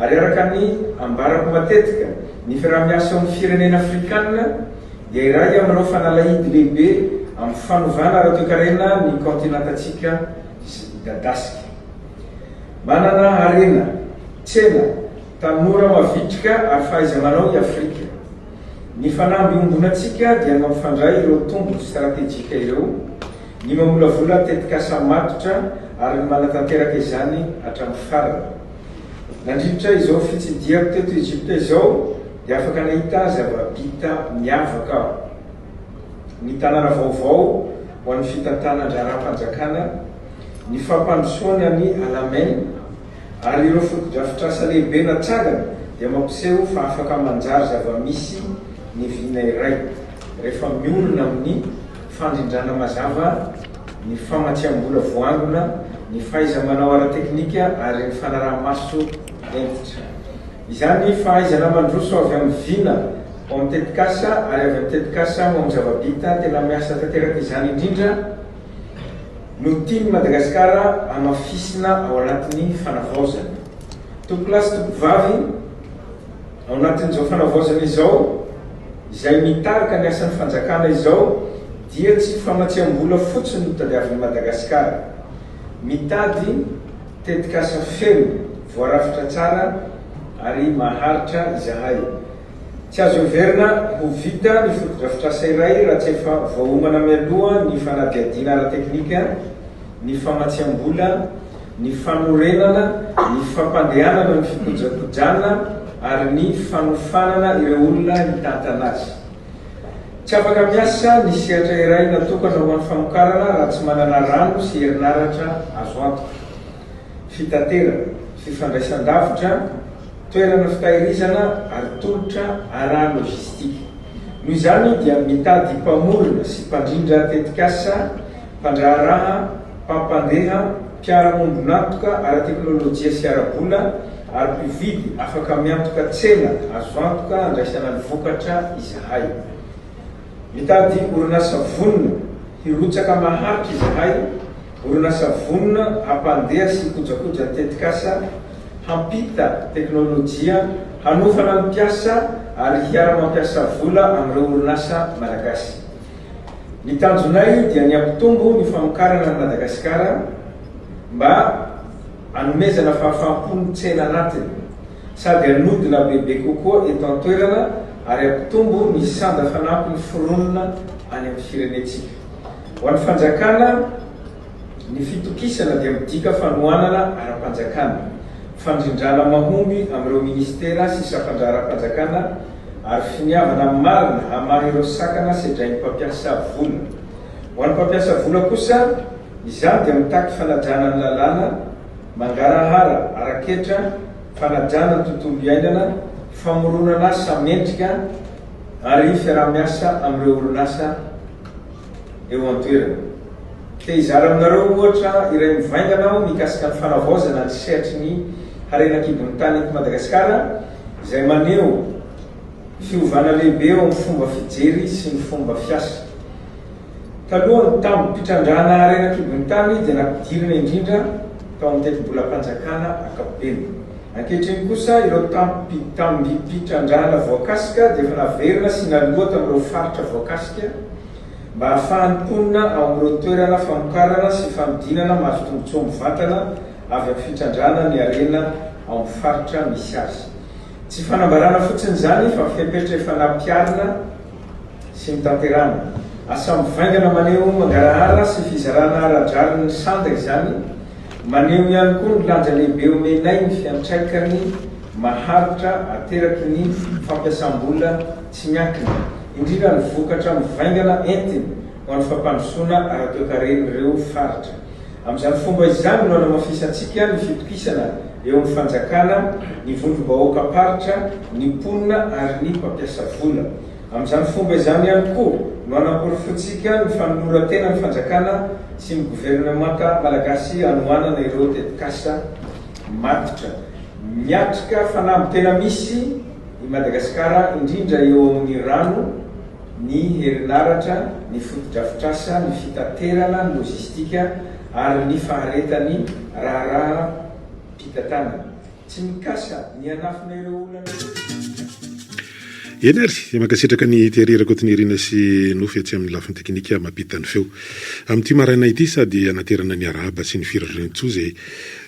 ary araka ny ambarako matetika ny fiaraha-miasa amin'ny firenena afrikanina dia iray aminao fanalahidy lehibe amin'ny fanovana ara-toekarena ny kontinantatsika midadasika. Manana harena, tsena, tanora mavitrika ary fahaiza-manao i Afrika. Ny fanamby ombonatsika dia mampifandray ireo tombo stratéjika ireo, ny mamolavola tetikasa matotra ary ny manatanteraka izany hatramin'ny farany. Nandritra izao fitsidiako teto Egypte izao dia afaka nahita zava-bita miavaka aho. Ny tanàna vaovao ho an'ny fitantanan-draharam-panjakana, ny fampandrosoana ny Alamein ary ireo fotodrafitrasa lehibe natsagana dia mampiseho fa afaka manjary zava-misy ny vina iray rehefa miolona amin'ny fandrindrana mazava, ny famatsiam-bola voangona, ny fahaiza-manao ara-teknika ary ny fanaraha-maso entitra. Izany fahaizana mandroso avy amin'ny vina ho amin'ny tetikasa ary avy amin'ny tetikasa ho amin'ny zava-bita tena miasa tanteraka izany indrindra no tiany Madagasikara amafisina ao anatin'ny fanavaozana. Tompolasy tompovavy ao anatin'izao fanavaozana izao izay mitarika ny asan'ny fanjakana izao dia tsy famatsiam-bola fotsiny no tadiavin'i Madagasikara. Mitady tetikasa feno voarafitra tsara ary maharitra izahay. Tsy azo heverina ho vita ny fotodrafitrasa iray raha tsy efa voahomana mialoha ny fanadiadiana ara-teknika, ny famatsiam-bola, ny fanorenana, ny fampandehanana ny fikojakojana ary ny fanofanana ireo olona hitantana azy. Tsy afaka miasa ny sehatra iray natokana ho an'ny famokarana raha tsy manana rano sy herinaratra azo antoka. Fitaterana, fifandraisan-davitra, toerana fitahirizana ary tolotra ara-lojistika. Noho izany dia mitady mpamorona sy mpandrindra tetikasa, mpandraharaha, mpampandeha, mpiara-mombonantoka ara-teknôlôjia sy ara-bola ary mpividy afaka miantoka tsena azo antoka andraisana ny vokatra izahay. Mitady orinasa vonona hirotsaka maharitra izahay, orinasa vonona hampandeha sy kojakoja ny tetikasa, hampita teknôlôjia, hanofana ny mpiasa ary hiara-mampiasa vola amin'ireo orinasa malagasy. Ny tanjonay dia ny ampitombo ny famokarana ny Madagasikara mba hanomezana fahafahampon'ny tsena anatiny sady hanodina bebe kokoa eto an-toerana ary ampitombo ny sanda fanampy ny fironona any amin'ny firenetsika. Ho an'ny fanjakana, ny fitokisana dia midika fanohanana ara-panjakana, fandrindrana mahomby amin'ireo ministera sy safandrara-panjakana ary finiavana marina hamaha ireo sakana sedrain'ny mpampiasa vola. Ho an'ny mpampiasa vola kosa, izany dia mitaky fanajana ny lalàna, mangarahara araketra, fanajana ny tontolo iainana, famoronana samendrika ary fiaraha-miasa amin'ireo orinasa eo an-toerana. Tehizara aminareo ohatra iray mivaingana aho mikasika ny fanavaozana ny sehatry ny harenan-kibon'ny tany eto Madagasikara izay maneho fiovana lehibe eo amin'ny fomba fijery sy ny fomba fiasa. Taloha ny tambo mpitrandrahana harenan-kibon'ny tany dia nampidirina indrindra tao amin'ny tetim-bolam-panjakana ankapobeny. Ankehitriny kosa ireo tamby mpitrandrahana voakasika dia efa naverina sy naloha tamin'ireo faritra voakasika mba hahafahan'ny mponina ao amin'ireo toerana famokarana sy famidinana mahazo tombontsoa vatana avy amin'ny fitrandrahana ny harena ao amin'ny faritra misy azy. Tsy fanambarana fotsiny izany fa fipetra efa nampiarina sy mitanterana. Asa mivaingana maneho mangarahara sy fizarana ara-drariny ny sanda izany, maneho ihany koa ny lanja lehibe omenay ny fiantraikany maharitra ateraky ny fampiasam-bola tsy miankina, indrindra ny vokatra mivaingana entiny ho an'ny fampandrosoana ara-toekaren'ireo faritra. Amin'izany fomba izany no hanamafisantsika ny fitokisana eo amin'ny fanjakana, ny vondrom-bahoaka paritra, ny mponina ary ny mpampiasa vola. Amin'izany fomba izany ihany koa no hanamporafotsika ny fanoloran-tena ny fanjakana sy ny governemanta malagasy hanohanana ireo tetikasa matotra. Miatrika fanamby tena misy i Madagasikara indrindra eo amin'ny rano, ny herinaratra, ny fotodrafitrasa, ny fitaterana, ny lojistika ary ny faharetany raharaha mpitantanana. tsy mikasa ny anafina ireo olana eny ary makasitraka ny terirako otinyrina sy nofy atsy amin'ny lafiny teknika mampitany feo amin'ity maraina ity sady anaterana ny arahaba sy ny firarentso zay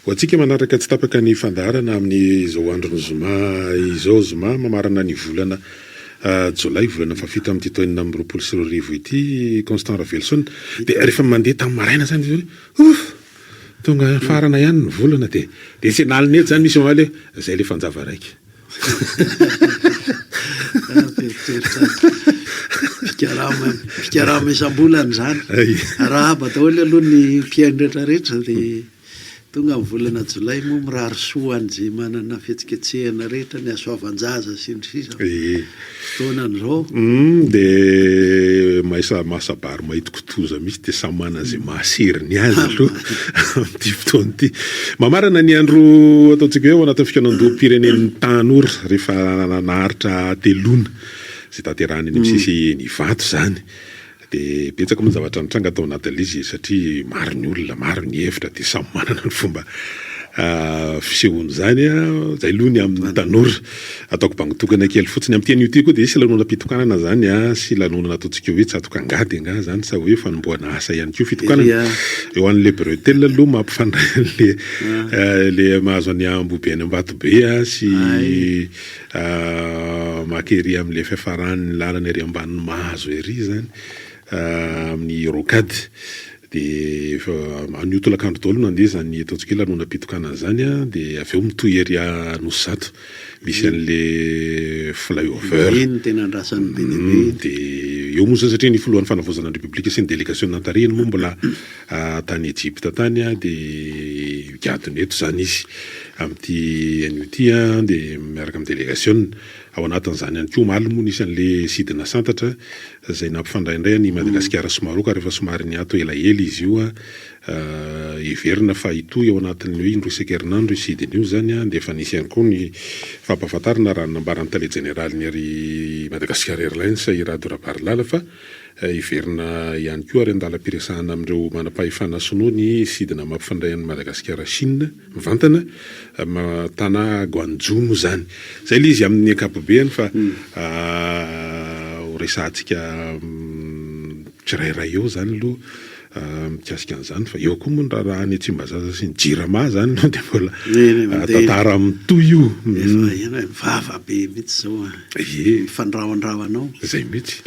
ho atsika manaraka tsy tapaka ny fandaharana amin'ny zao androny zoma izao zoma mamarana ny volana jolay volana fafito amin'ity toenina amin'ny roapolo sy roa arivo ity Constant Ravelson dia rehefa mandeha tamin'ny maraina zany izy tonga farana ihany ny volana dia tsy naliny eto zany misy mahaly zay le fanjava raiky fikarama isam-bolana zany arahaba daholo aloha ny mpiaino rehetrarehetra dia tonga amin'ny volana jolay moa mirary soany zay manana fihetsiketsehana rehetra ny asoavan-jaza sy ny sisa fotoanan'izao dia masabary mahitikotoza misy dia samy manana zay mahasiriny azy aloha amin'ity fotoana ity mamarana ny andro ataontsika hoe ao anatin'ny fikanandoam-pirenen'ny tanora rehefa naharitra telona zay tanterahany ny misisy ny vato zany dia betsaka moa zavatra nitranga atao anatin'ilay izy satria maro ny olona maro ny hevitra dia samy manana ny fomba fisehoany zany zay aloha ny amin'ny tanora ataoko bangitokana kely fotsiny amin'ny teny io ty koa dia sy lanonana mpitokanana zany sy lanonana ataontsika hoe tsy atoko angady anga zany sa hoe fanomboana asa ihany koa fitokanana eo an'le bretel aloha mampifandray le mahazo any ambobe any ambatobe sy makery amin'le fiafarany lalana ery ambaniny mahazo ery zany amin'ny rocade dia aniotolakandro daholo nandeha zany ataontsika hoe lanonam-pitokana zany dia avy eo mitoy ery Nosy Zato misy an'le flyover tena andrasan'ny be dia eo moa zany satria ny filohan'ny fanavozana ny république sy ny délégation nantarihany moa mbola tany Egypte tany dia gadony eto zany izy amin'ity an'ity dia miaraka amin'ny délégation ao anatin'izany ihany koa omaly moa nisy an'le sidina santatra zay nampifandraindray ny Madagasikara sy Maroc rehefa somary ny ato elaela izy io iverina fa itoy ao anatin'ny hoe indroa isan-kerinandro sidina io zany dia efa nisy ihany koa ny fampahafantarana raha nambarany tale général ny ary Madagascar Airlines i Rado Rabarlala fa iverina ihany koa ary andalam-piresahana amin'ireo manam-pahefana sonoa ny sidina mampifandray an'ny Madagasikara Chine mivantana tana Guangzhou moa zany zay le izy amin'ny ankapobeny fa resantsika tsirairay eo zany aloha mikasika an'izany fa eo koa moa raha any Tsimbazaza sy ny Jirama zany no dia mbola tantara amin'toy io vava be mihitsy zao fandrawandrawanao zay mihitsy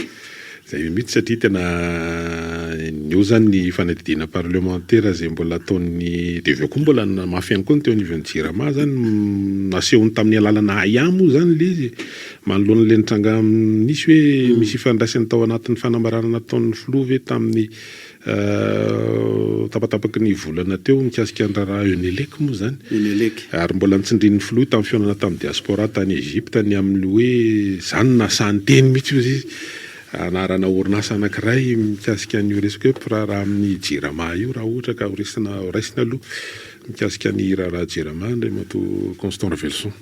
satria tena eo zany ny fanadidina parlementaire zay mbola ataony dia aveo koa mbola mafy ihany koa ny teo anivon'ny Jirama zany nasehony tamin'ny alalana Ayamo zany le izy manoloana le nitranga nisy hoe misy ifandraisany tao anatin'ny fanambarana nataon'ny filoha hoe tamin'ny tapatapaky ny volana teo mikasika ny raharaha Unelec moa zany ary mbola nitsindrin'ny filoha tamin'ny fihaonana tamin'ny diaspora tany Egypte ny amin'ny hoe zany nasany teny mihitsy izy anarana orinasa anankiray mikasika ny resaka hoe mpiraharaha amin'ny Jirama io raha ohatra ka raisina aloha mikasika ny raharaha Jirama ndray mato Constant Ravelson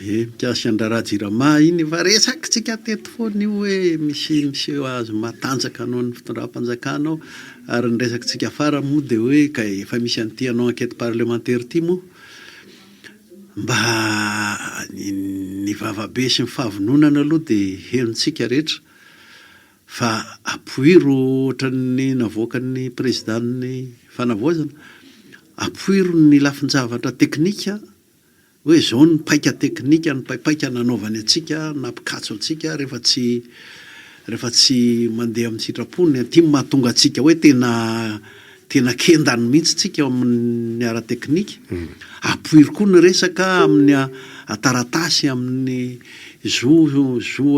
mikasika ny raharaha Jirama iny fa resakitsika teto foana io hoe misy azo matanjaka anao ny fitondram-panjakanao ary ny resakitsika afara moa dia hoe ka efa misy an'ity anao enquête parlementaire ity moa mba ny vavabe sy ny fahavononana aloha dia henontsika rehetra fa apoiro ohatran'ny navoakan'ny présidenty fanavoazana apoiro ny lafinjavatra teknika hoe zao ny paika teknika ny paika nanaovany atsika nampikatso atsika rehefa tsy mandeha amin'ny sitrapony ty mahatonga atsika hoe tena kendany mihitsy tsika amin'ny ara teknika apoiro koa ny resaka amin'ny ataratasy amin'ny zo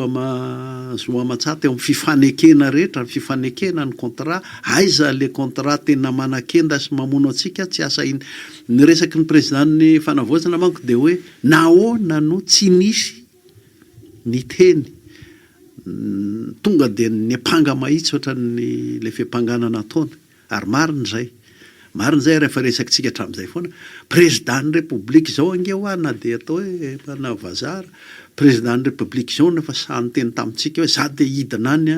amatsaty eo amin'ny fifanekena rehetra ny fifanekena ny contrat aiza le contrat tena manakenda sy mamono atsika tsy asa iny ny resaky ny présidenty fanavoazana manko dia hoe nahoana no tsy nisy ny teny tonga dia ny apanga mahitsy ohatran'ny le fiampanganana ataony ary mariny zay rehefa resakitsika hatramin'izay foana président république zao angeo na dia atao hoe mpanavazara président république zao nefa sany teny tamintsika hoe za dia hidina any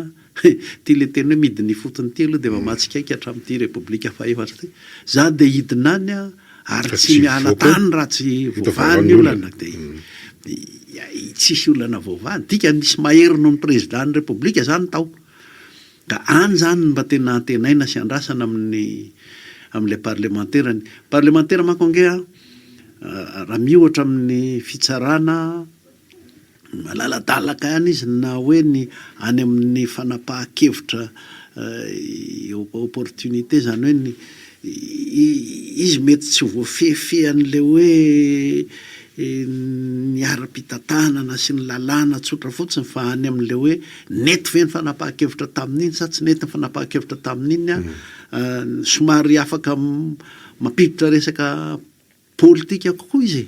ty le teny hoe midiny fotony ty aloha dia efa mahatsikaiky hatramin'ity république faefatra ty za dia hidina any ary tsy miala tany raha tsy voavahany olana dia tsisy olana voavahany dika nisy mahery noho ny président ny repoblika zany tao ka any zany mba tena antenaina sy andrasana amin'ilay parlementaire manko angea raha miohatra amin'ny fitsarana malaladalaka ihany izy na hoe ny any amin'ny fanapahan-kevitra opportunité zany hoe ny izy mety tsy voafefe an'le hoe ny ara-pitantanana sy ny lalàna tsotra fotsiny fa any amin'le hoe nety ve ny fanapahan-kevitra tamin'iny sa tsy nety ny fanapahan-kevitra tamin'iny somary afaka mampiditra resaka politika kokoa izy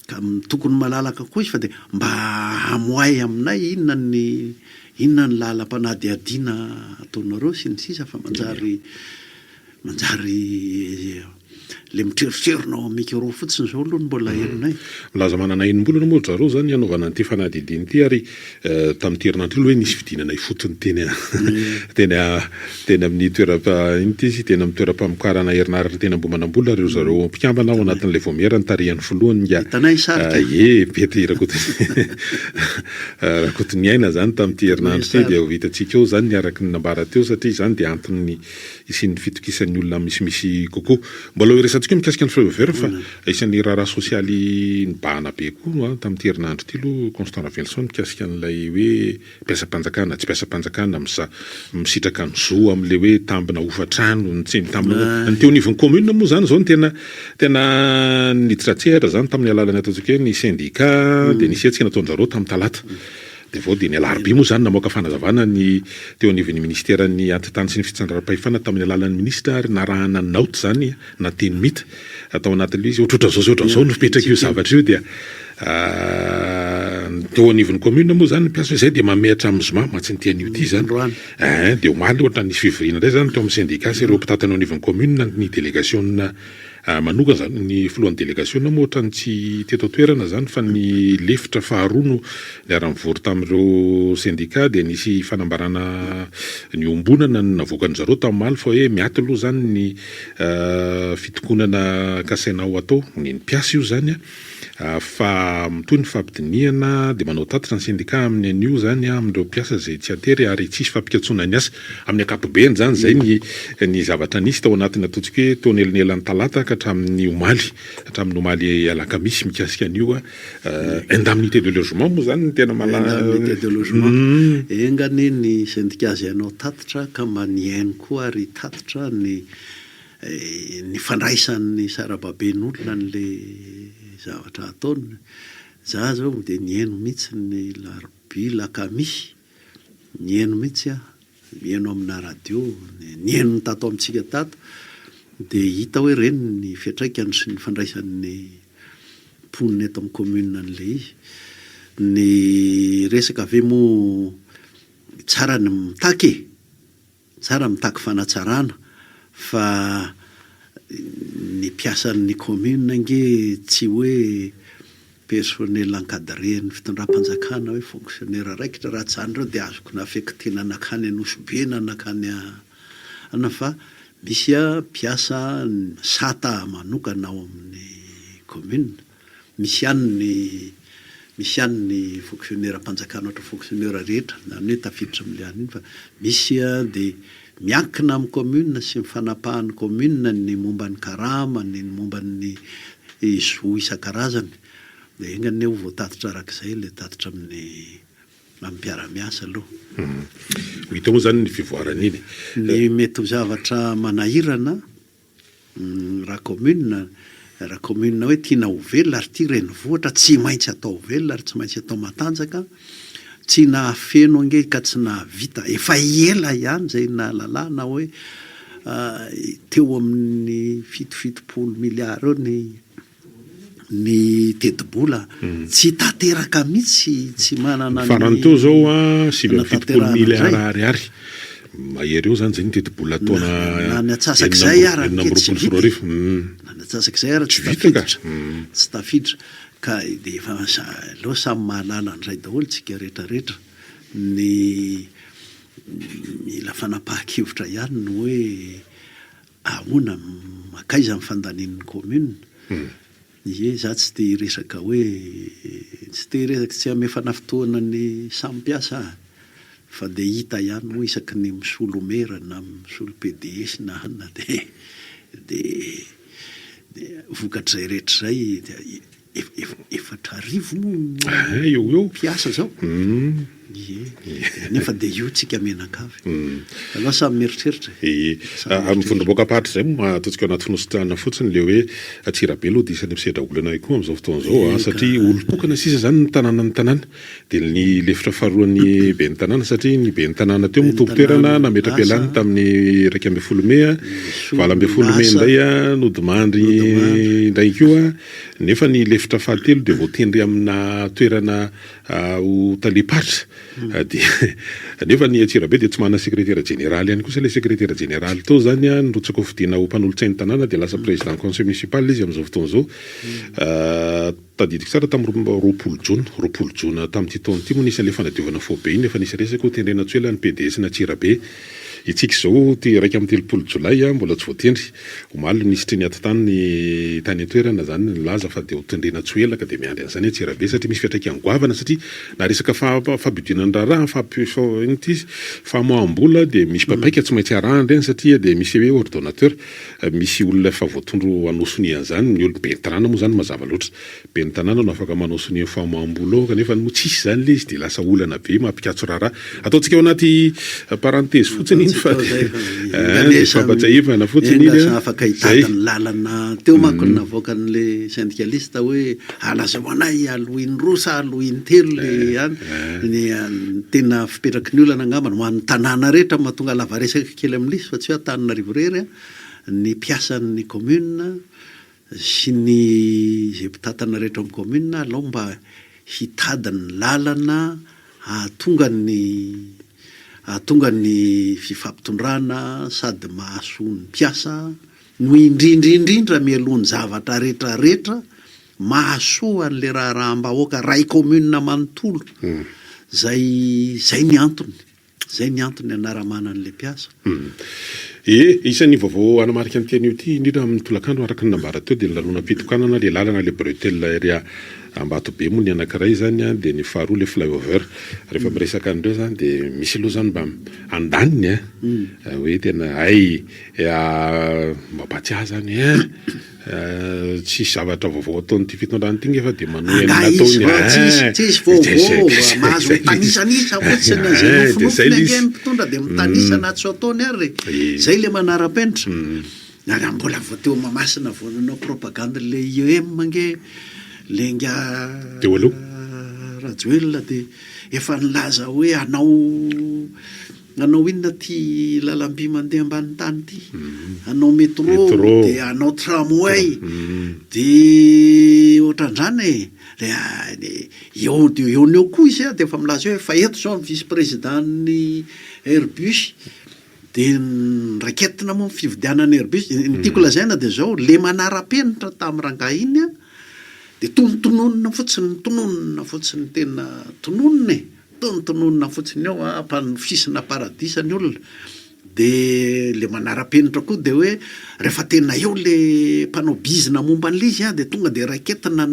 ka tokony malalaka kokoa izy fa de mba hamoay aminay inona ny lalam-panadiadiana ataonareo sy ny sisa fa manjary le mitreritrerinao micro fotsiny zao aloha mbola henonay milaza manana enim-bolana moa zareo zany anaovana an'ity fanadidiny ity ary tamin'ity herinandro hoe nisy fidinana ifotony teny amin'ny toera-inty izy teny amin'ny toeram-pamokarana herinaratra teny ambomanambola reo zareo mpikambana ao anatin'ilay vomiera ny tarihany foloany bety rakotony aina zany tamin'ity herinandro ty dia hitantsika eo zany niaraky ny nambara teo satria zany dia antony isin'ny fitokisan'ny olona misimisy kokoa mbola resantsika mikasika ny flavevera fa isan'ny raharaha sosialy nibahana be koa tamin'ity herinandro ty aloha Constant Ravelson mikasika an'ilay hoe mpiasam-panjakana tsy mpiasam-panjakana misitraka ny zo amin'le hoe tambina ofatrano ny teo nivon'ny commune moa zany zao ny tena nitratsehatra zany tamin'ny alalany ataontsika hoe ny syndicat dia nisy antsika nataonjareo tamin'ny talata de vao dia ny alarobia moa zany namoaka fanazavana ny teo anivon'ny ministera ny antitany sy ny fitsandraram-pahefana tamin'ny alalan'ny ministra ary narahana ny naoty zany na teny mita atao anatin'le izy ohatr'ohatrazao no fipetraka io zavatra io dia teo anivon'ny commune moa zany mpiasa izay dia mamehatra amin'ny zoma matsin'ity an'io ty zany dia omaly ohatra nisy fivirina indray zany teo amin'ny syndicat sy ireo mpitatana ao anivon'ny commune ny délégation manokana zany ny filohan'ny délégation moa ohatra ny tsy teto toerana zany fa ny lefitra faharoa no niara-mivory tamin'ireo syndicat dia nisy fanambarana ny ombonana ny navokany zareo tamin'ny maly fa hoe miaty aloha zany ny fitokonana kasaina ao atao ny mpiasa io zany fa mitoy ny fampidiniana dia manao tatitra ny syndicat amin'ny an'io zany amin'ireo mpiasa zay tsy atery ary tsisy fampikatsona ny asa amin'ny ankapobeny zany zay ny zavatra nisy tao anatin'ny ataontsika hoe tao anelanelan'ny talata ka hatramin'ny omaly alakamisy mikasika an'io indemnité de logement moa zany ny tena indemnité de logement engany ny syndicat zay anao tatitra ka mba niaino koa ary tatitra ny fandraisan'ny sarababen'olona n'le zavatra ataony za zao dia niaino mihitsy ny larobia lakamisy niaino mihitsy miaino amina radio niaino ny tato amintsika tato dia hita hoe reny ny fiatraikany sy ny fandraisan'ny mponiny eto amin'ny commune an'le izy ny resaka ave moa tsara mitaky fanatsarana fa ny mpiasan'ny commune nge tsy hoe personnel encadré ny fitondram-panjakana hoe fonctionnaire raikitra raha tsy zany reo dia azoko naafektena nakany anosobe na nakany ana fa misy mpiasa sata manokana ao amin'ny commune misy ihany ny fonctionnaire mpanjakana ohatra fonctionnaire rehetra na hoe tafiditra amin'le any iny fa misy dia miankina amin'ny commune sy ny fanapahan'ny commune ny momba ny karama ny momba ny zo isan-karazany dia engany eo voatatitra arak'izay le tatitra amin'ny mpiara-miasa aloha hita moa zany ny fivoaran'iny ny mety ho zavatra manahirana raha commune hoe tiana ho velona ary tia renivohitra tsy maintsy atao velona ary tsy maintsy atao matanjaka tsy nahafeno ange ka tsy nahavita efa ela ihany zay nahalalana hoe teo amin'ny fitopolo miliara eo ny teti-bola tsy tanteraka mihitsy tsy manana farany teo zao sivy amin'ny fitopolo miliara ariary mahery eo zany zay ny teti-bola taona ny atsasak'izay ara tsy tafiditra ka dia efa loha samy mahalala an'izay daholo tsika rehetrarehetra ny mila fanapahan-kevitra ihany no hoe ahoana makaiza amin'ny fandanian'ny commune. Ie za tsy te resaka hoe tsy te resaka tsy amefana fotoana ny sampiasa fa de hita ihany moa isaky ny misolo mera na misolo PDS na hana de vokatra zay rehetra zay efatra arivo moa eo piasa zao. Nefa de io tsika menakavy aloha samy mieritreritra amin'ny vondaboaka-paritra zay moa ataontsika anaty finositana fotsiny le hoe Atsirabe aloha dia isany misedra olana koa amin'izao fotoan'izao satria olo-tokana sisa zany ny tanàna dia ny lefitra faharoan'ny ben'ny tanàna satria ny ben'ny tanàna teo mitombo-toerana nametra-pialany tamin'ny 1 Mey 4 Mey indray nodimandry indray koa nefa ny lefitra fahatelo dia voatendry amina toerana ho taliparitra nefa ny Atsirabe dia tsy manana sekretera général ihany kosa le sekretera général tao zany nirotsaka ho fidina ho mpanolotsain'ny tanàna dia lasa président conseil municipal izy amin'izao fotoan'izao tadidiko tsara tamin'ny 20 jona tamin'ity taona ity moa nisy le fanadiovana fobe iny efa nisy resaka ho tendrena tsoela ny PDS na Atsirabe itsika zao ty 1 Jolay mbola tsy voatendry omaly nisy triniaty tany ny tany an-toerana zany nilaza fa dia ho tendrena tsoelaka dia miandry an'izany Atsirabe satria misy fiatraikany goavana satria na resaka fabidinany raharaha famoam-bola dia misy papaika tsy maintsy arahana reny satria dia misy hoe ordonnateur misy olona efa voatondro anosonia an'izany ny olo ben'ny tanàna moa zany mazava loatra ben'ny tanàna no afaka manosonia famoam-bola kanefa no tsisy zany le izy dia lasa olana be mampikatso raharaha ataontsika ao anaty parenthèse fotsiny fampatsaivana fotsiny afaka hitadany lalana teo manko navoaka n'le syndicaliste hoe alaza hoanay aloiny rosa aloiny telo le any tena fipetraky ny olana angambany ho an'ny tanàna rehetra mahatonga lava resaka kely amin'lisy fa tsy hoe Antananarivo rery ny piasan'ny commune sy ny zay mpitatana rehetra amin'ny commune aloha mba hitadany lalana ahatonga ny fifampitondrana sady mahasoa ny piasa no indrindra mialohan'ny zavatra rehetrarehetra mahasoa an'le raha-mbahoaka ray commune manontolo zay ny antony anaramana an'le piasa. Isan'ny vaovao anamarika ny teny io ty indrindra amin'ny tolakandro araka ny nambara teo dia ny lalona-pitokanana le lalana le bretelle area Ambatobe moa ny anankiray zany dia ny faharoa le flyover rehefa miresaka andreo zany dia misy aloha zany mba andaniny hoe tena mampatsy ahy zany tsy zavatra vaovao ataon'ity fitondrany ty nefa dia manohy nataony tsisy vaovao mahazo mitanisana fotsiny zay nofinofiny ake mpitondra dia mitanisana tsy ataony ary zay le manara-penitra mbola voateo mamasina vonanao propagande le IEM mange lenga Rajoelina dia efa nilaza hoe anao inona ty lalam-by mandeha ambany tany ty anao métro dia anao tramway dia ohatran'izany eo koa izy dia efa milaza hoe fa eto zao vice président ny Airbus dia niraketina moa fividianany Airbus ny tiako lazaina dia zao le manara-penitra tamin'ny rangahy iny dia tononona fotsiny tena tononona fotsiny eo ampanofisina paradisa ny olona dia le manara-penitra koa dia hoe rehefa tena eo le mpanao bizina momba an'le izy dia tonga dia raketina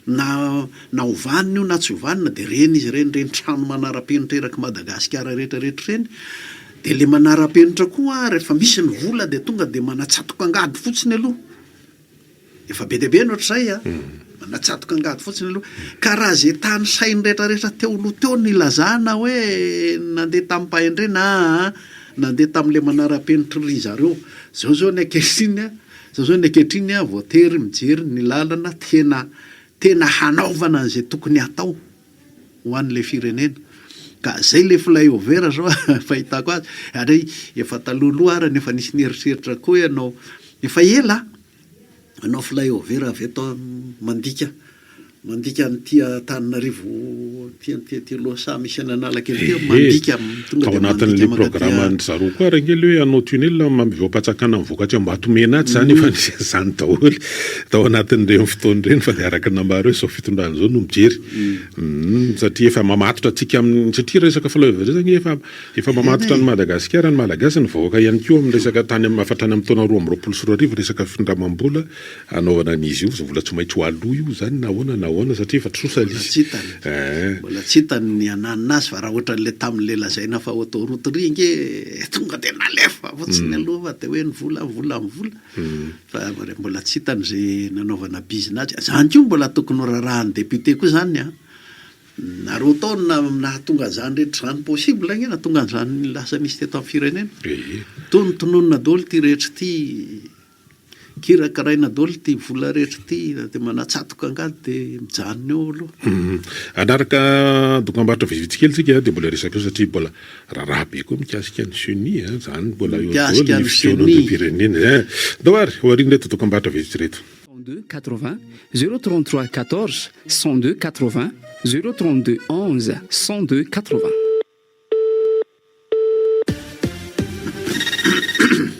na ovanina io na tsy ovanina dia reny izy reny trano manara-penitra eraky Madagasikara rehetrarehetra reny dia le manara-penitra koa rehefa misy ny vola dia tonga dia manatsatoka angady fotsiny aloha efa be dia be no ohatr'izay manatsatoka angady fotsiny aloha ka raha zay tany sainy rehetrarehetra teoloha teo ny lazana hoe nandeha tamin'ny mpahendreny nandeha tamin'le manara-penitra ry zareo zao ny ankehitriny voatery mijery ny lalana tena hanaovana an'izay tokony hatao ho an'le firenena ka zay le flyover zao fahitako azy ary efa talohaloha ary nefa nisy nieritreritra koa ianao efa ela anao flyover avy eto mandika n'ity Antananarivo tia loasa misy analaka tia mandika tonga ao anatin'le programme ny zareo koa raha ngely hoe anao tunel mampivoapatsakana mivokatra mba hatomena aty zany efa nisy zany daholo tao anatin'ireny fotoana ireny fa de araka namaro hoe zao fitondrany zao no mijery satria efa mamatotra atsika satria resaka falaovana zany efa mamatotra ny Madagasikara ny malagasy ny vahoaka ihany koa amin'ny resaka tany mahafatrany amin'ny taona 2024 resaka fitondram-bola anaovana an'izy io vola tsy maintsy ho aloha io zany nahoana satria efa trosa izy mbola tsy hitany ny ananazy fa raha ohatran'le tamin'le lazaina fa autoroute nge tonga de nalefa fotsiny aloha fa de hoe ny vola fa mbola tsy hitany zay nanaovana bizinazy zany koa mbola tokony rarahan'ny député koa zany ary taona nahatonga zany rehetra zany possible nge nahatonga zany lasa misy teto amin'ny firenena tonontononona daholo ty rehetra ty kirakaraina daholo ty vola rehetra ty de manatsatoka angady de mijanona eo aloha anaraka dokam-barotra vizivitikely tsika de mbola resaka eo satria mbola raha be koa mikasika ny seni zany mbola eo daholo ny fitoanan'ny firenena doary hoariny reto dokam-barotra vizity reto 2 80 033 14 102 80 032 11 102 80.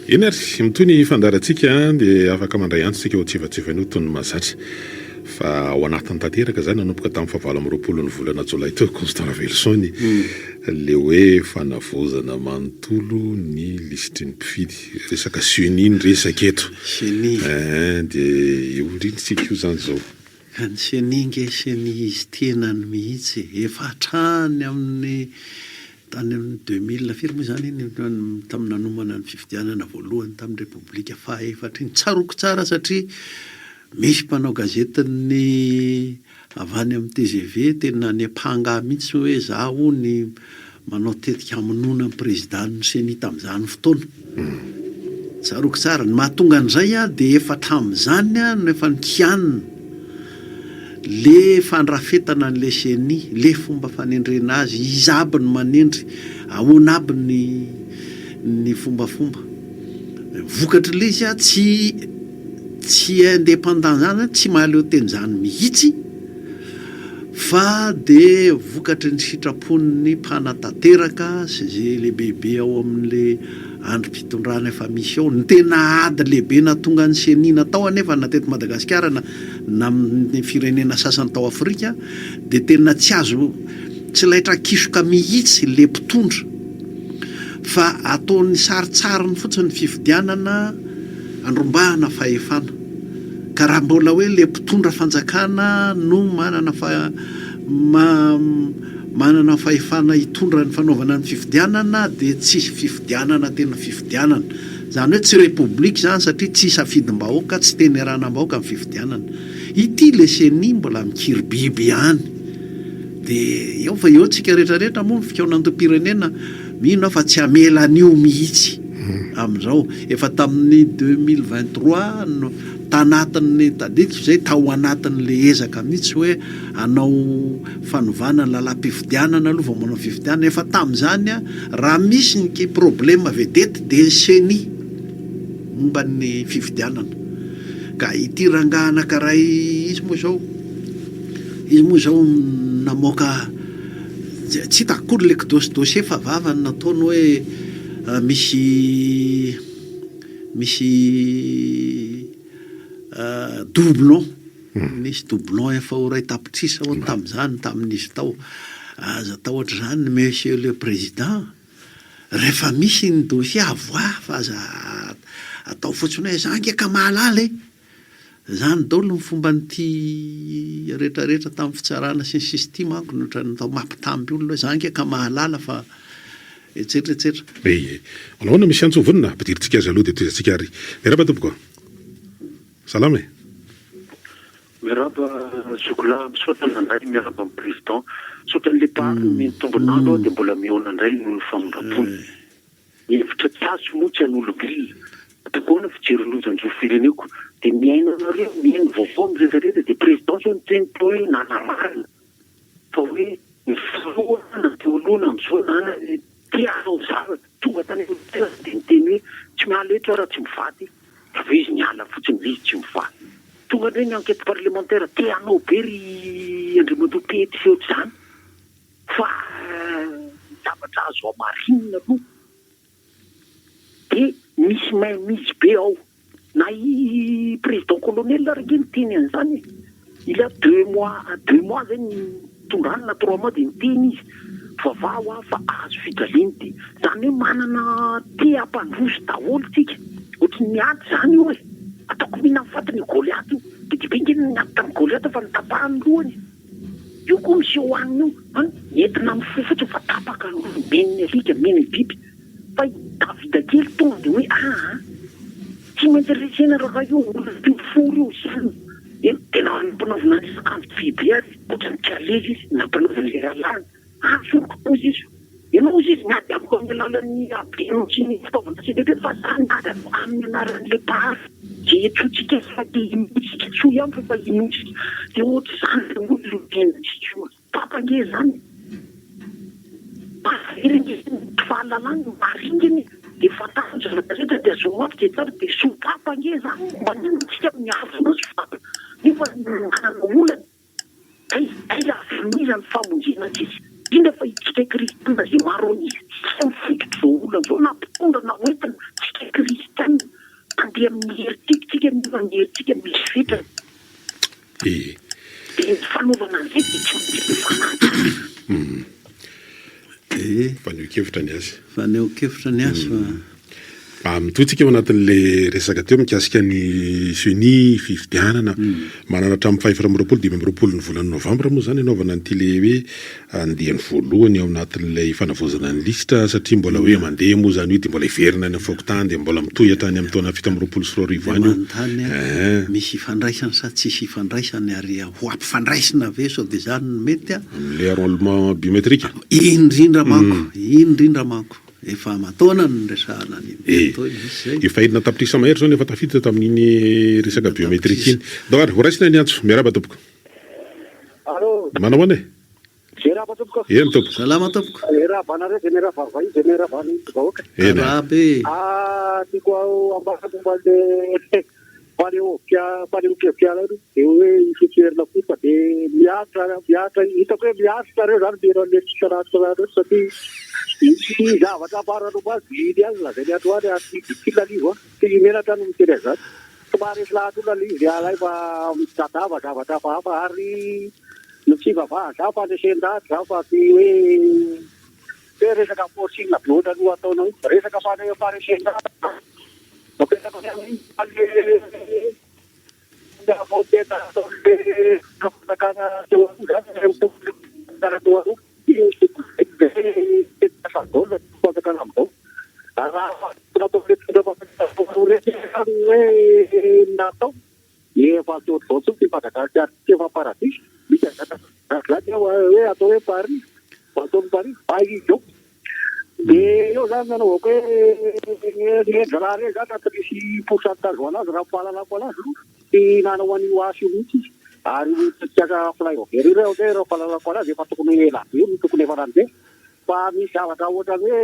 Eny ary mitoy ny fandarantsika dia afaka mandray antsika ho tsivatsivany ho tony mahazatra fa ao anatin'ny tanteraka zany nanomboka tamin'ny fahavalo amby roapolo ny volana jolay teo Constant Ravelsoni le hoe fanavozana manontolo ny lisitry ny mpifidy resaka seni ny resaka eto dia io rindritsika io zany zao ny seni nge seni izy tenany mihitsy efa hatrany amin'ny tany amin'ny 2000 firma zany tamin'ny nanomana ny fifidianana voalohany tamin'ny Repoblika fahaefatra iny tsaroko tsara satria misy mpanao gazetiny avy any amin'ny TGV tena ny mpanga mihitsy hoe zaho ny manao tetika hamonoana ny président ny seni tamin'izany fotoana tsaroko tsara ny mahatonga an'izay dia efa hatramin'izany no efa nikianina le fandrafetana n'le seni le fomba fanendrena azy izy aby ny manendry ahoana aby ny fombafomba vokatra le izy tsy indépendant zany tsy mahaleo teny zany mihitsy fa de vokatry ny sitrapon'ny mpanatanteraka sy zay lehibe ao amin'le androm-pitondrana efa misy ao ny tena ady lehibe natonga ny seni natao anefa na teto Madagasikara na amin'ny firenena sasany tao Afrika de tena tsy laitra kisoka mihitsy le mpitondra fa ataon'ny saritsariny fotsiny fifidianana andrombahana fahefana ka raha mbola hoe le mpitondra fanjakana no manana fahefana hitondra ny fanaovana ny fifidianana de tsisy fifidianana tena fifidianana zany hoe tsy repoblika zany satria tsy safidim-bahoaka tsy teneranam-bahoaka amin'ny fifidianana ity le seni mbola mikiribiby ihany de eo fa eo tsika rehetrarehetra moa ny fikaonantom-pirenena mino fa tsy amelan'io mihitsy amin'izao efa tamin'ny 2023 no tanatin'ny tadidiko zay tao anatin'le ezaka mihitsy hoe anao fanovana ny lalam-pifidianana aloha vao manao fifidianana efa tamin'izany raha misy ny problème vedety de seni momba ny fifidianana ka ity rangahy anankiray izy moa zao namoaka tsy hitako kory le dossier fa vavany nataony hoe misy doublon misy doublon efa ho ray tapitrisa ao tamin'izany tamin'izy tao aza tao ohatra zany monsieur le président rehefa misy ny dossier avoa fa aza atao fotsiny hoe zany ka mahalala zany daholo ny fomba nyty rehetrarehetra tamin'ny fitsarana sy ny sisy manko nohatra natao mampitamby olona hoe zany ka mahalala fa etsetretsetra alaona misy antsovonina ampidiritsika azy aloha de toezatsika ary meraba tompoko salama meraba sokola misaotra nandray miaraba amin'ny président saotra n'le pary mitombonandro de mbola miona indray n'olo famondrapony hevitra tsasy motsy an'olobilona atakoana fijerilozandro fireneko de miainanareo miaino vaovao mirehetrarehetra de président zao niteny hoe nanamarina fa hoe mifaroana de oloana am'izao nana tianao zavatra tonga tany tena de niteny hoe tsy mialetra raha tsy mivaty fa izy niala fotsiny izy tsy mivaty tonga ndray ny enquête parlementaire tianao be ry Andriamatoa Pety feotra zany fa zavatra azo amarinina aloha dia misy misy be ao na i président colonel arake niteny an'izany il y a 2 mois zany tondranina 3 mois dia niteny izy vavao fa azo fijaliana dia zany hoe manana te hampandroso daholo tsika ohatry ny ady zany io hoe ataoko mihina mifatiny Goliath io dia dibengeny niady tamin'ny Goliath fa nitapahany lohany io koa misy eo aniny io entina mifofotsy fa tapaka meniny alika meniny biby fa Davida kely tonga dia hoe tsy maintsy resena raha io olona mpifory io zany tena nampanaovina ny sakanjo biby ary ohatrany kalezy izy nampanaovina le ralany soroko ozy izy ianao izy miady amiko amin'ny alalan'ny abeno sy ny fitaovana sy lehibe fa zany miady amin'ny anaran'le pahary zay etsotsika fa dia inotsika tsoa ihany fa inotsika dia ohatry zany le olona tenantsika io papange zany fahalalany maringany dia fantasy zavatra dia azo mafy dia tsara dia soa papange zany manino tsika miavona sy fata nefa manana olana ailavinizany famonjena tsisy indra fa itsika kristiana zay maro an'izy tsy mifototro zao olona zao nampitondra na hoentina tsika kristiana andeha amin'ny herintsika amin'ny herintsika misy fetana dia ny fanaovana an'izay dia tsy maintsy mifanaja faneho-kevitra ny azy faneho-kevitra ny azy mitotsika eo anatin'le resaka teo mikasika ny seni fifidianana manana hatramin'ny 5 ny volana novambra moa zany anaovana nyity le hoe andehan'ny voalohany eo anatin'ilay fanavozana ny lisitra satria mbola hoe mandeha moa zany io dia mbola hiverina ny afokotany dia mbola mitohatra any amin'ny taona 7 any io misy ifandraisany sa tsisy ifandraisany ary ho ampifandraisina ve sao dia zany mety amin'le enrôlement biométrique indrindra manko efa mataona ny resahana efa edina tapitrisa mahery zao nefa tafiditra tamin'iny resaka biométrique iny doary ho raisina ny antso miaraba tompoko manao ane eny tompoko salama tompoko be tiako ambasabomba le paléopiala io dia hoe ifeferina kosa dia miatra hitako hoe miatrareo zany berale tsisaratsarareo satria misy zavatra aparanao azy vidy azy lazay ny ato any kilalivo ty menatra no miteny azany somary lahatona lizy alay fa mitadava zavatra fahafa ary nitsivavaha za fanesendahatra za fa ty hoe resaka porsinina beotra no ataonao resaka fanesendahatra mapetako tena ataole natao efa atao tso ty Madagasikara efa paradis misy hoe atao hoe Paris ataony Paris izao dia eo zany nanaovako hoe niendrana re zany atrisy pourcentage ho anazy raha fahalalako anazy ty nanao an'io asy io mihitsy izy ary tiaka flyover ireo zay raha fahalalako anazy efa tokony elabe no tokony efa rany be fa misy zavatra ohatra hoe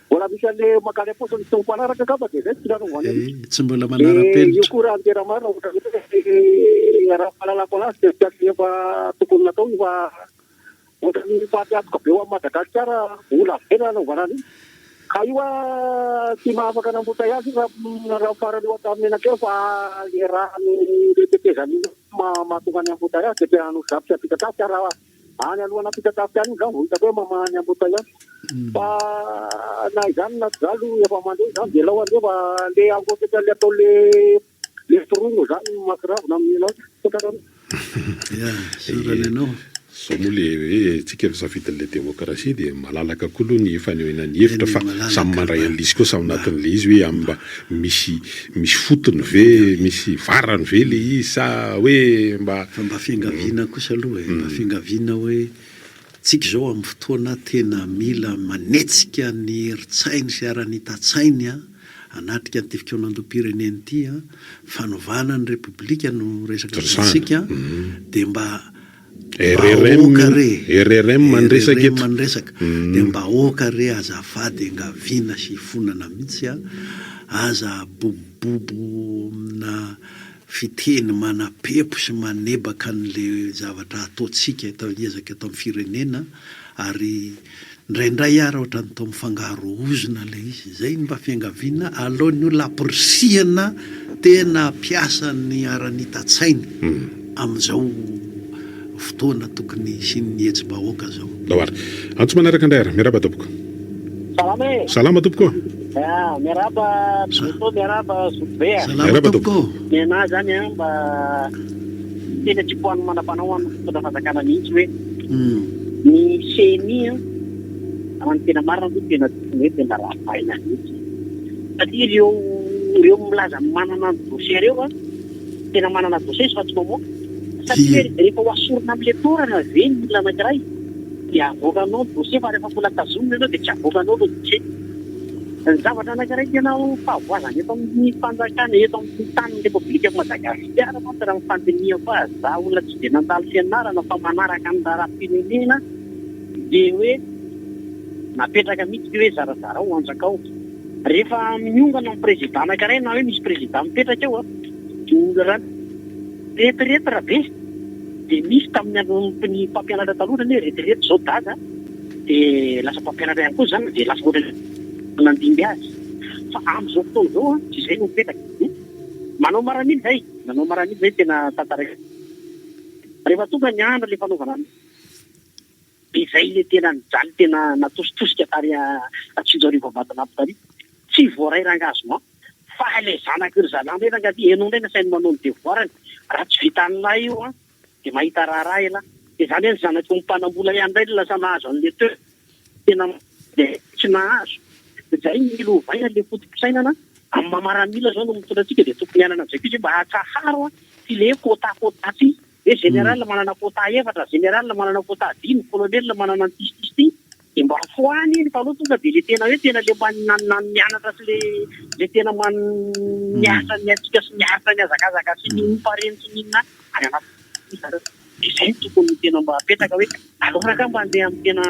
mbola misy an'le makany aposiny tsy mpanaraka kapa dia zay tsy nanaovany tsy mbola manara-penitra io koa raha ny tena marina ohatra hoe raha fahalalako anazy dia tiaka efa tokony natao fa ohatra ny fahatiatoka be eo amin'ny Madagasikara ola vena anaovana an'io ka io tsy mahafaka nambotra azy raha farany eo ataminenakeo fa le raha ny tetezany mahatonga ny ambota azy dia tena nosapitra pitatafika raha any alohana pitatafika any zany hitako hoe mamahany ambota azy fa na izany na zalo efa mandeha zany dia lao andefa le angotetra le atao le torongo zany makiravina amin'nao sorany anao so moa le hoe tsika efa safidin'le démocratie dia malalaka koa aloha ny fanehoana ny hevitra fa samy mandray an'lizy koa samy natin'le izy hoe amba misy fotony ve misy varany ve le izy sa hoe mba fiangaviana kosa aloha mba fiangaviana hoe tsika zao amin'ny fotoana tena mila manetsika ny heritsainy sy ara-nitatsainy anatrika ny tifikaonandom-pireneny ity fanovana ny repoblika no resaka tsika dia mba RRM mandresaka dia mba oka re azafady angaviana sy fonana mihitsy aza bobobobo na fiteny manam-pempo sy manebaka an'le zavatra ataontsika atao ezaka atao amin'ny firenena ary indraindray ara ohatra ny tao mifangaro ozona le izy zay mba fiangaviana alohan'ny olona ampirisihana tena piasa ny ara-nitatsainy amin'izao fotoana tokony sy ny hetsy-bahoaka zao. Lawara antso manaraka andray miaraba tompoko. Salama tompoko. Miaraba tompoko, miaraba Zobea. Salama tompoko. Nena zany mba tena tsy poany manam-panao amin'ny fotoana fanjakana mihitsy hoe ny CNI amin'ny tena marina aloha tena hoe tena rafaina mihitsy. Satria ireo milaza manana dossier reo tena manana dossier fa tsy mamoaka. Satria rehefa hoasorina amin'le torana ve ny olona anankiray dia avoakanao dossier fa rehefa mbola tazomina ianao dia tsy avoakanao lo dossier. Ny zavatra anankiray tena fahavoazana eto amin'ny fanjakana eto amin'ny tanin'ny Repoblika Madagasikara moa tena mifandenia fa za olona tsy dia nandalo fianarana fa manaraka ny raharaham-pirenena dia hoe napetraka mihitsy hoe zarazara ho anjakao. Rehefa miongana amin'ny président anankiray na hoe misy président mipetraka eo rehetrarehetra be dia misy tamin'ny mpampianatra taloha ny rehetrarehetra zao dada dia lasa mpampianatra ihany koa zany dia lasa ohatra nandimby azy fa amin'izao fotoana zao tsy izay no mipetraka. Manao maramily zay tena tantaraka. Rehefa tonga ny andro le fanaovana dia izay le tena nijaly tena natositosika tary atsinjarivo avatana tary tsy voaray rangazo fa le zanak'iry zalama hoe rangaty enao indray nasainy manao ny devoirany raha tsy vita an'ilay io dia mahita raharaha ela dia zany hoe ny zanako mpanambola ihany indray lasa nahazo an'le teo tena dia tsy nahazo. Zay ny lovaina le fotom-pisainana amin'ny mamaramila zao no mitondra antsika dia tokony ianana amin'izay koa mba hatsaharo ty le kôta ty hoe général manana kôta efatra, général manana kôta dimy, colonel manana ny tististy dia mba foany iny fa aloha tonga dia le tena hoe tena le mianatra sy le tena miasa ny atsika sy miasa ny azakazaka sy ny pareny sy ninona any anaty izay tokony tena mba apetaka hoe aloraka mba andeha amin'ny tena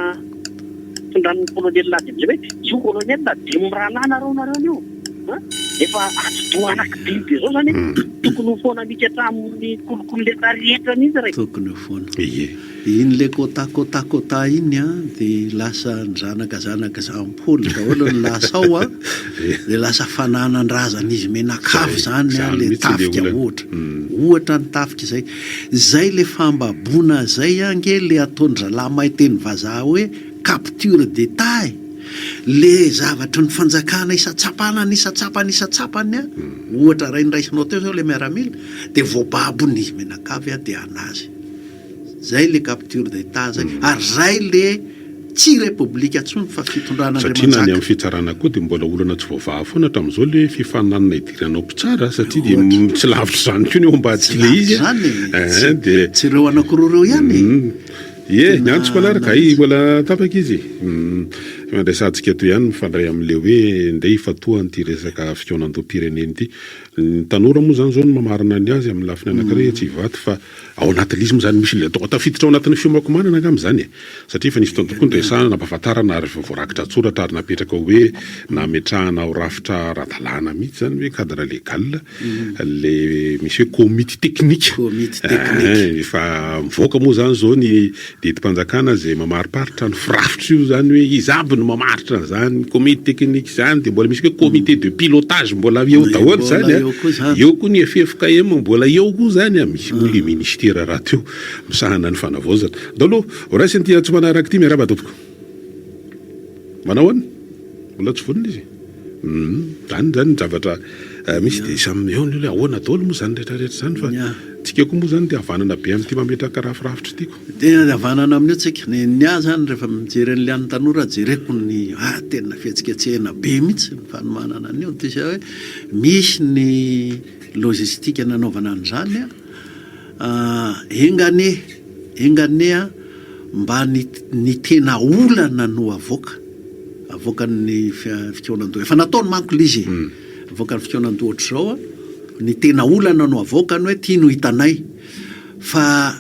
tondran'ny colonel azy amizay hoe io colonel dia miranana reo nareo io efa atodoa anaky be zao zany tokony ho foana mihitsy hatramin'ny kolokolo letra rehetra mihitsy ray tokony ho foana iny le kôta iny dia lasa nizanakazanaka zampoly ka olo ny lasa ao dia lasa fananan-drazana izy menakafo zany le tafika ohatra ny tafika zay le fambabona zay ange le ataondra lamay teny vazaha hoe capture détail le zavatra ny fanjakana isatsapany ohatra raindraisanao teo zao le miaramila dia voababony izy menakavy dia anazy zay le capture d'état zay ary zay le tsy repoblika tsony fa fitondrana satria na ny amin'ny fitsarana koa dia mbola olana tsy voavaha foana hatramin'izao le fifananana idiranao mpitsara satria dia tsy lavitra zany koa ny eo mba tsy le izy dia tsy ireo anankiroa reo ihany ny antso manaraka mbola tapaka izy mandraisantsika toy ihany mifandray amin'le hoe ndray fatoa an'ity resaka fikonan-doam-pireneny ity. Ny tanora moa zany zao no mamarina ny azy amin'ny lafiny anankiray tsy hivaty fa ao anatin'izy moa zany misy le atao tafiditra ao anatin'ny fiomakomanana angambizany satria fa nisy fotoana tokoa nresahana nampahafantarana ary voarakitra tsoratra ary napetraka hoe nametrahana ao rafitra radalana mihitsy zany hoe cadre légal le misy hoe comité technique efa mivoaka moa zany zao ny deti-panjakana zay mamariparitra ny firafitra io zany hoe izy aby no mamaritra zany comité technique zany dia mbola misy hoe comité de pilotage mbola eo daholo zany eo koa ny FFKM mbola eo koa zany misy moa le ministera raha teo misahana ny fanavaozana daholo raisiny ty tsy manaraka ity miaraba tompoko manao any mbola tsy vonona izy zany zavatra misy dia samy eo ny ahoana daholo moa zany rehetrarehetra zany fa tsika koa moa zany dia havanana be amin'ity mametraka raharafitra itiako tena havanana amin'io tsika ny ahy zany rehefa mijery an'le any tanora jereko ny tena fihetsiketsehana be mihitsy fanomanana an'io tisa hoe misy ny logistika nanaovana an'izany engane mba ny tena olana no avoakan'ny fikonan-doha efa nataony manko le izy avoakan'ny fikonan-doha ohatr'izao ny tena olana no avoakany hoe tia no hitanay fa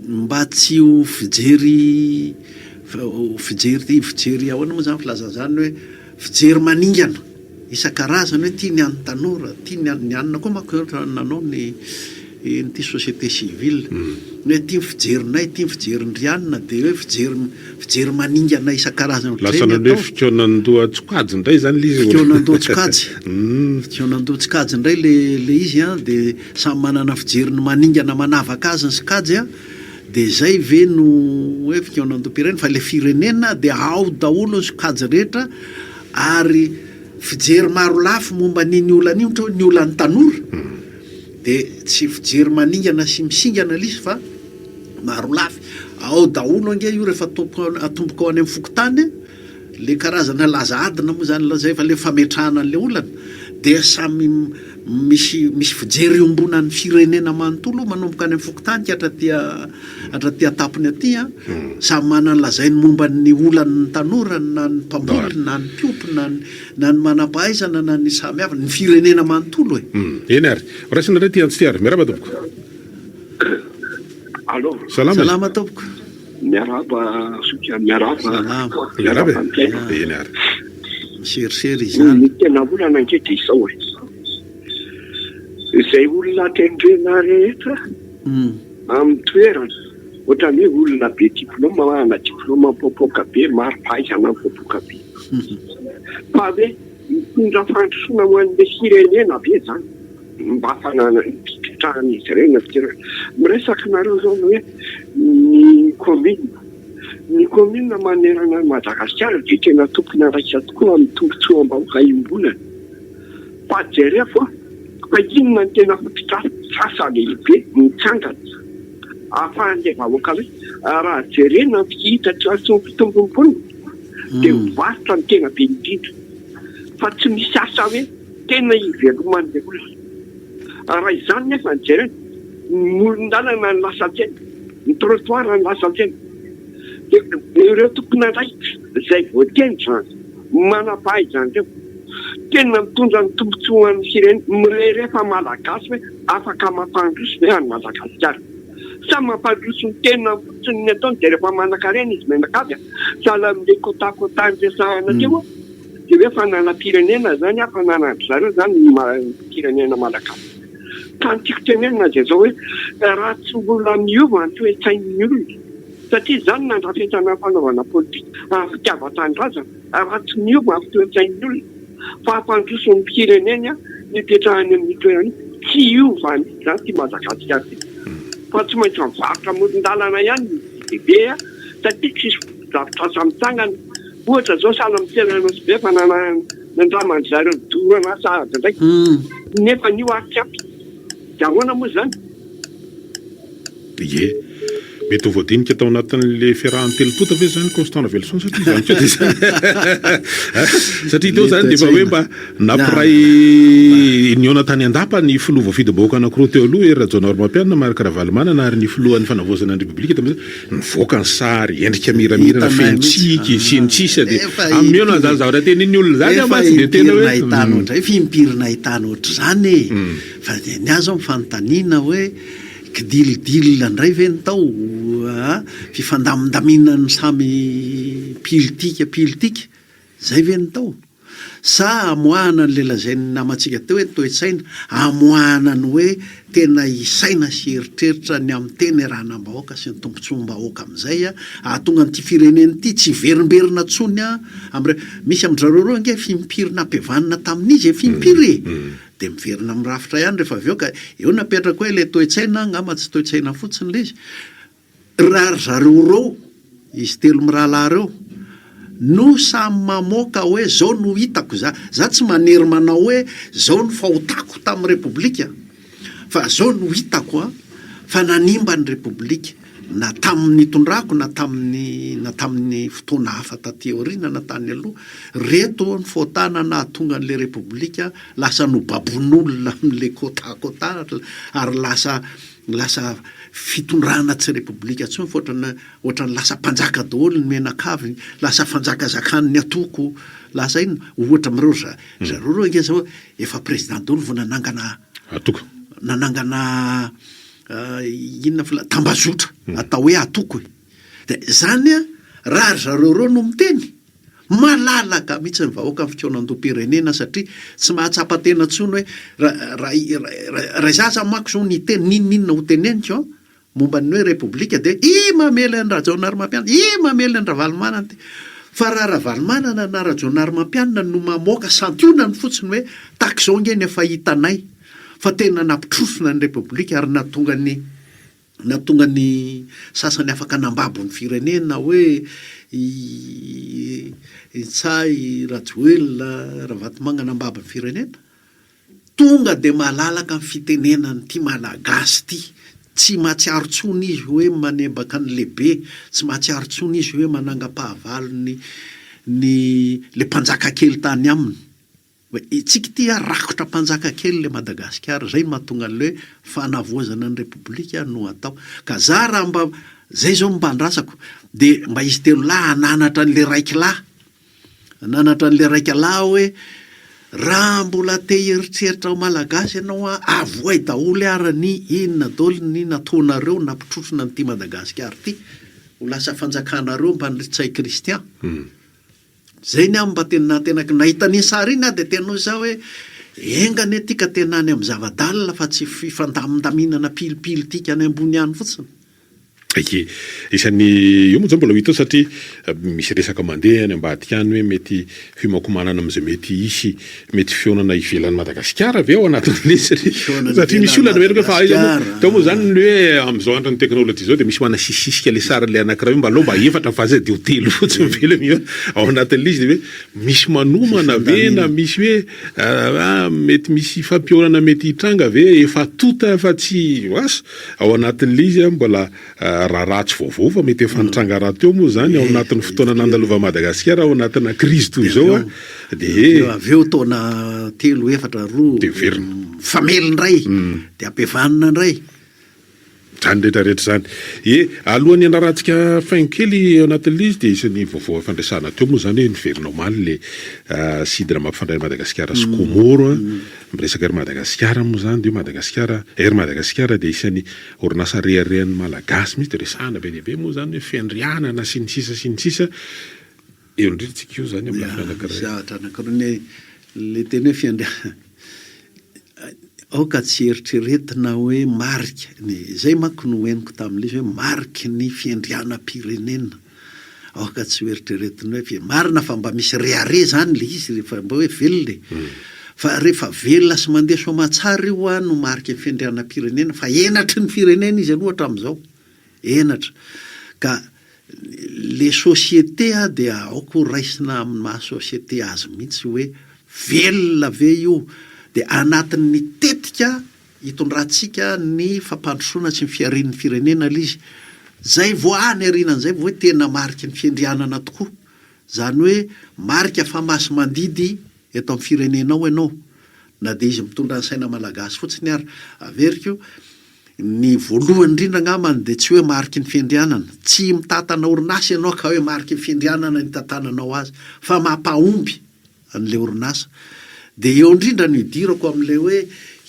mba tsy ho fijery ahoana moa zany filaza zany hoe fijery maningana isan-karazany hoe tia ny an'ny tanora, tia ny anina koa manko nanao nyty société civile hoe tia ny fijerinay, tia ny fijerin'ny anina, dia hoe fijery maningana isan-karazany lasanany hoe fikonan-doha tsokajy indray zany le izy fikonan-doha tsokajy fikonan-doha tsokajy indray le izy a, dia samy manana fijeriny maningana manavaka azy ny sokajy a, dia zay ve no hoe fikonan-doha-pirenena, fa le firenena dia ao daholo ny sokajy rehetra, ary fijery maro lafo momba n'iny olana iny ohatra hoe ny olan'ny tanora, dia tsy fijery maningana sy misingana l'izy fa maro lafy ao daholo ange io rehefa atomboka ao any amin'ny fokotany le karazana laza adina moa zany lazay fa le fametrahana an'le olana, dia samy misy fijery ombonan'ny firenena manontolo manomboka any amin'ny fokotany hatraty atapony aty a, samy manana lazainy momba ny olan'ny tanora na ny mpamboly na ny mpiompy na ny manam-pahaizana na ny samihafa ny firenena manontolo eny ary raisina ray ty antsy ty ary miaraba tompoko. Allo, salama tompoko. miaraba soka miaraba eny ary miserisery izany tena volana ankehitriny izao izay olona tendrena rehetra amin'ny toerana ohatran'ny hoe olona be diplôma ana diplôma popoka be maro fahaizana popoka be fa hoe mitondra fandrosoana ho an'le firenena be zany mba hafanana fipetrahan'izy ireny miresaka nareo zao hoe ny commune manerana Madagasikara dia tena tompona raika tokoa amin'ny tombotsoam-bahoaka imbolana fa jereo fa inona ny tena fototrasa lehibe mitsangana ahafahan'le vahoaka hoe raha jerena fihitatra sy ny fitombom-ponina dia mivarotra ny tena be indrindra fa tsy misy asa hoe tena iveloman'le olona. Raha izany nefa ny jerena molon-dalana ny lasa tsena, ny trottoir ny lasa tsena, dia ireo tokona raitra izay voateny zany manam-pahaizana ireo tena mitondra ny tombotsoan'ny firenena mireherefa malagasy hoe afaka mampandroso hoe any Madagasikara sa mampandroso ny tena fotsiny ny ataony dia rehefa manan-karena izy menakavy sahala amin'le kôtakôta ny resahana teo dia hoe fananam-pirenena zany fananandry zareo zany ny firenena malagasy. Ka ny tiako tenenina dia zao hoe raha tsy mbola miova ny toe-tsain'ny olona satria zany nandrafetana fanaovana politika fitiavan-tanindrazana raha tsy miova ny toe-tsain'ny olona fa hampandroso ny firenena mipetrahany amin'ny toerany tsy iova ny zany ty Madagasikara ty fa tsy maintsy mivarotra amoron-dalana ihany bebe satria tsisy zavatra asa mitsangana ohatra zao sahala miterana sy be fa nandramany zareo dorana sahady ndraiky nefa nio aritrapy dia ahoana moa zany ie mety ho voadinika tao anatin'le fiarahan'ny telotota ve zany Constant Velson satria zany satria teo zany dia efa hoe mba nampiray niona tany andapa ny filova fidoboaka anankiroa teo aloha ery Rajon Normampianina Marc Ravalomanana ary ny filohan'ny fanavozana ny repoblika tamin'izay nivoaka ny sary endrika miramirana fentsiky sy ny tsisa dia amin'ny miona zany zavatra tenin'ny olona zany amatsy dia tena hoe ahitana fimpirina ahitana ohatr' zany fa ny azo mifanontaniana hoe kidilidilina indray ve ny tao fifandamindaminany samy politika zay ve ny tao sa amoahana ny lelazainy namantsika teo hoe toe-tsaina amoahana ny hoe tena isaina sy eritreritra ny amin'ny teny rahanam-bahoaka sy ny tombontsoam-bahoaka amin'izay ahatonga n'ity firenena ity tsy verimberina tsony misy amin'izareo nge fimpirina ampivanina tamin'izy fimpiry dia miverina amin'ny rafitra ihany rehefa avy eo ka eo napetraka hoe ilay toe-tsaina angamba tsy toe-tsaina fotsiny le izy raha zareo reo izy telo mirahalahy reo no samy mamoaka hoe zao no hitako za tsy manery manao hoe zao no fahotako tamin'ny repoblika fa zao no hitako fa nanimba ny repoblika na tamin'ny tondrako na tamin'ny fotoana hafa taty aoriana na tany aloha reto ny fahotana na tonga n'le repoblika lasa no babon'olona amin'le kôtakôta ary lasa fitondrana tsy repoblika tsony fa ohatrany lasa mpanjaka daholo ny menakavy lasa fanjakazakany ny atoko lasa iny ohatra amireo zareo reo angeza hoe efa président daholo vo nanangana inona tambazotra atao hoe atoko dia zany raha zareo reo no miteny malalaka mihitsy ny vahoaka ny fikonan-dom-pirenena satria tsy mahatsapa-tena ntsony hoe raha zaza mako zao ny teny ninninona ho teneniko momba ny hoe repoblika de mamely any rajonary-mampianana mamely any ravalomanana ty fa raha ravalomanana na rajonary-mampianana no mamoaka santionany fotsiny hoe tak zao ngeny efa hitanay fa tena nampitrosona ny repoblika ary natonga ny sasany afaka nambabo ny firenena hoe itsay rajoelona Ravatomanga nambabo ny firenena tonga de malalaka ny fitenenany ty malagasy ty tsy mahatsiaro tsony izy hoe manembaka ny lehibe tsy mahatsiaro tsony izy hoe manangam-pahavalo ny le mpanjaka kely tany aminy itsika ty rakotra mpanjaka kely le Madagasikara zay mahatonga le fanavoazana ny repoblika no atao ka za raha mba zay zao mba ndrasako de mba izy telo lahy ananatra n'le raiky lahy hoe raha mbola te heritreritra ao malagasy ianao avoay daholo arany inona daholo ny nataonareo nampitrosona nyty Madagasikara ty ho lasa fanjakanareo mba nritsay kristian zay ny mba tena nahita ny sary iny de tena zao hoe engany atika tena any amin'ny zavadalina fa tsy fifandamindaminana pilipily tika any ambony any fotsiny. Isan'ny io moa zao mbola hita satria misy resaka mandeha any ambadika any hoe mety fimakomanana amin'izay mety isy mety fionana ivelan'ny Madagasikara ve ao anatin'le satria misy olona hoe fa tao moa zany ny hoe amin'izao andron'ny teknôlôjia zao de misy manasisisika le sary le anankiray mba alao mba efatra fazy de hotely fotsiny velany ao anatin'le izy de hoe misy manomana ve na misy hoe mety misy fampionana mety hitranga ve efa tota fa tsy asa ao anatin'le izy mbola raha ratsy vaovao fa mety efa nitranga raha teo moa zany ao anatin'ny fotoana nandalova Madagasikara ao anatina krizy toy zao de aveo taona telo efatra roa de verina famely ndray de ampivanina ndray zany rehetrarehetra zany alohan'ny anarahantsika fain kely ao anatin'le izy de isan'ny vaovao fandraisana teo moa zany hoe niverina omaly le sidra mampifandray Madagasikara sy Komoro miresaka ery Madagasikara moa zany de Madagasikara de isan'ny orinasa reharehan'ny malagasy mihitsy de resahana be lehibe moa zany hoe fiandrianana sy ny sisa eo indrindra io zany amin'ny anakirony le teny hoe fiandrianana aoka tsy eritreretina hoe marika zay manko no henoko tamin'le izy hoe mariky ny fiandrianam-pirenena aoka tsy eritreretina hoe marina fa mba misy rehare zany le izy rehefa mba hoe velona fa rehefa velona sy mandeha soamatsara io no mariky ny fiandrianam-pirenena fa enatry ny firenena izy aloha hatramin'izao enatra ka le société de aoko raisina amin'ny maha société azy mihitsy hoe velona ve io de anatin'ny tetika hitondrantsika ny fampandrosoana sy ny fiarin'ny firenena lizy zay vo any arinan'izay vo hoe tena mariky ny fiandrianana tokoa zany hoe marika fa masy mandidy eto amin'ny firenenao ianao na de izy mitondra ny saina malagasy fotsiny ary averiko ny voalohany indrindra ngamany de tsy hoe mariky ny fiandrianana tsy mitatana orinasa ianao ka hoe mariky ny fiandrianana ny tatananao azy fa mampahomby an'le orinasa de eo indrindra no idirako amin'le hoe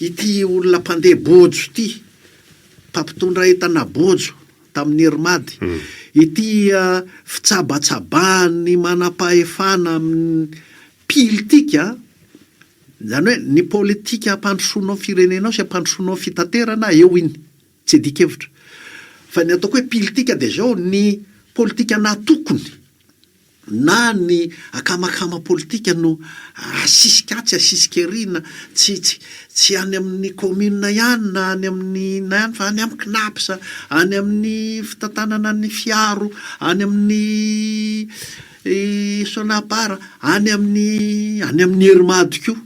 ity olona mpandeha bojo ity mpampitondra entana bojo tamin'ny Herimady ity fitsabatsabany manam-pahefana amin'ny politika zany hoe ny politika ampandrosoanao firenenao sy ampandrosoanao fitaterana eo iny tsy dikevitra fa ny ataoko hoe politika de zao ny politika natokony na ny akamakama politika no asisikatsy asisikerina tsy any amin'ny commune ihany na any amin'ny na ihany fa any amin'ny knapsa any amin'ny fitantanana ny fiaro any amin'ny sonapara any amin'ny Herimady koa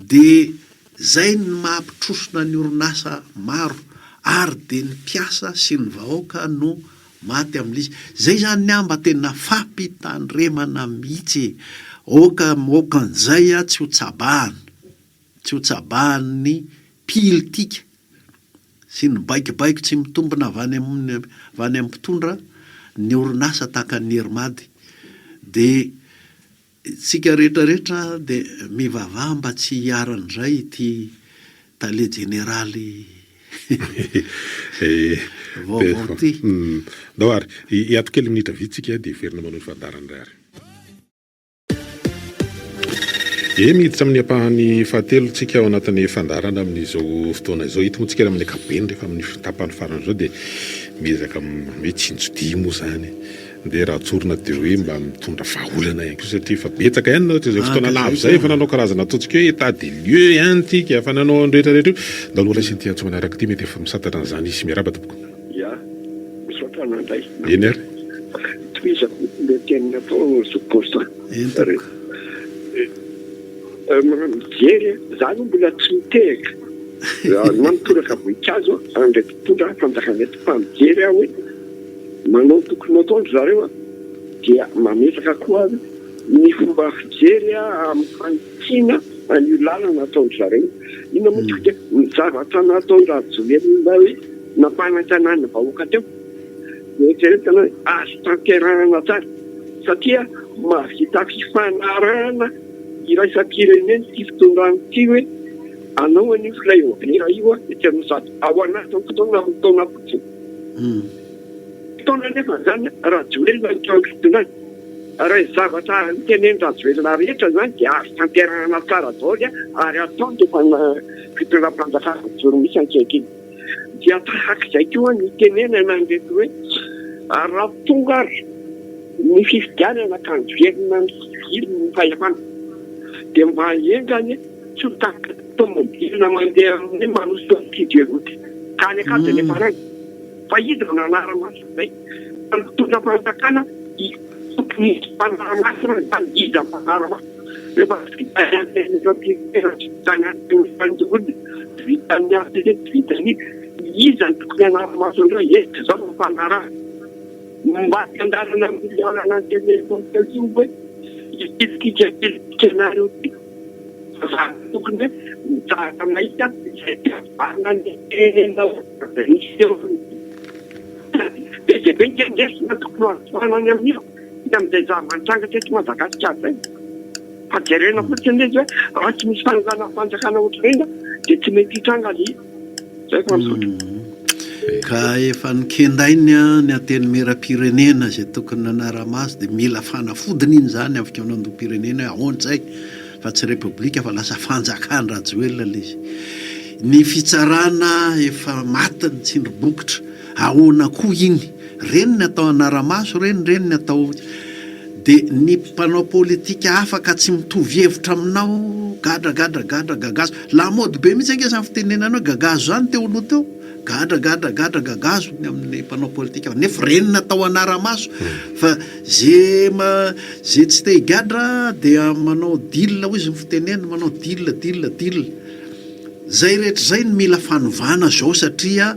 de zay ny mampitrosona ny orinasa maro ary de ny mpiasa sy ny vahoaka no maty amin'izy zay zany ny amba tena fampitandremana mihitsy okan'izay tsy ho tsabahany politika sy ny baikibaiko tsy mitombona avany amin'ny mpitondra ny orinasa tahaka ny Herimady de tsika rehetrarehetra de mivavaha mba tsy hiaran'izay ity tale jeneraly vaovao ty. Dao ary hiato kely minitra vitsika de verina manao ny fandaran'iray ary miditra amin'ny ampahany fahatelo tsika ao anatin'ny fandarana amin'izao fotoana izao hita moa tsika amin'ny ankapobeny rehefa amin'ny tapany farany izao dia miezaka hoe tsinjodia moa zany dia raha tsorina dia hoe mba mitondra vahaolana ihany koa satria fa betsaka ihany na izay fotoana lavo zay efa nanao karazana ataontsika hoe état des lieux ihany tika efa nanao rehetrarehetra io ndaloha raisy ny tiantso manaraka ty mety efa misatana an'izany izy miaraba tompoko ia misaotana indray eny ary toizako le tena atao soposta mijery zany mbola tsy mitehaka manotoraka voninkazo ndraiky mpondra fanjakanety fa mijery aho hoe manao tokony ataondry zareo dia mamesaka koa ny fomba fijery amin'ny fanitsina an'io lalana ataondry zareo ina moa dia ny zavatra nataondra joelina hoe nampanantanana vahoaka teo eritreretana azo tanterahana tsara satria mahavita fifanarahana iraisam-pireneny ty fitondrany ty hoe anao an'io flaovera io ety amin'ny zato ao anatiny fotoana taona fotsiny fotoana nefa zany raha joelina ny teo fitondrany raha zavatra niteneny raha joelina rehetra zany dia azo tanterahana tsara daoly ary ataony defa fitondram-panjakana joro misy ankehitriny dia tahak'izay koa ny tenenana ndraiky hoe raha tonga ny fifidianana ka nivelona ny sivily ny fahefana dia mba engany tsy taka tomobilina mandeha amin'ny manosy tidiaroty kany akady nefa rany fa izy no nanara-maso zay tondra fanjakana tokony mpanara-masona zany izy mpanara-maso rehefa vitany arte vitany izany tokony anara-maso indray eky zao no mpanara mba andarana milianana antenefoteo hoe itikikanario ty tokony hoe mitahaka mahita zay tiavana ny tenenao niseo dia be ngendesina tokony azofanany amin'io amin'izay zava-manitsangatra eto Madagasikara zay fa jerena fotsiny izy hoe raha tsy misy fangalana fanjakana ohatr'ireny dia tsy mety hitranga le zay fa misotro ka efa nikendainy ny ateny mera-pirenena zay tokony nanara-maso dia mila fanafodiny iny zany amin'ny fikanondom-pirenena hoe ahoan'izay fa tsy repoblika fa lasa fanjakana rajoelina le izy ny fitsarana efa matiny tsindrobokotra ahoana koa iny reny ny atao anara-maso reny ny atao dia ny mpanao politika afaka tsy mitovy hevitra aminao gadra gagazo la mody be mihitsy ange zany fitenenana hoe gagazo zany teo aloha teo gadra gagazo ny amin'ny mpanao politika nefa reny ny atao anara-maso fa zay tsy te higadra dia manao dilla ho izy ny fitenena manao dilla zay rehetra zay ny mila fanovana zao satria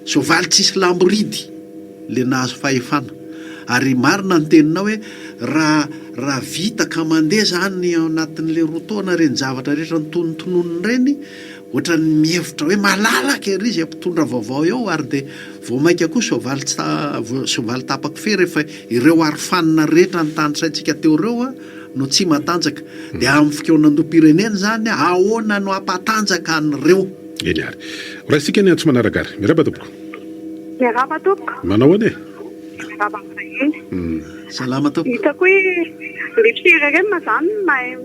soavaly tsisy lamboridy le nahazo fahefana ary marina ny tenina hoe raha vita ka mandeha zany anatin'le rotaona reny zavatra rehetra ny tonontononony reny ohatra ny mihevitra hoe malalaka ery izy ampitondra vaovao eo ary dia vao maika koa soavaly tapaka fe rehefa ireo arofanina rehetra ny tanysaintsika teo reo no tsy matanjaka dia amin'ny fikaonandom-pirenena zany ahoana no ampatanjaka an'ireo eny ary raha isika ny antso manaragary miaraba tompoko miaraba tompoko manao ane miaraba amin'izay salama tompoko hitako hoe le firenena zany mahay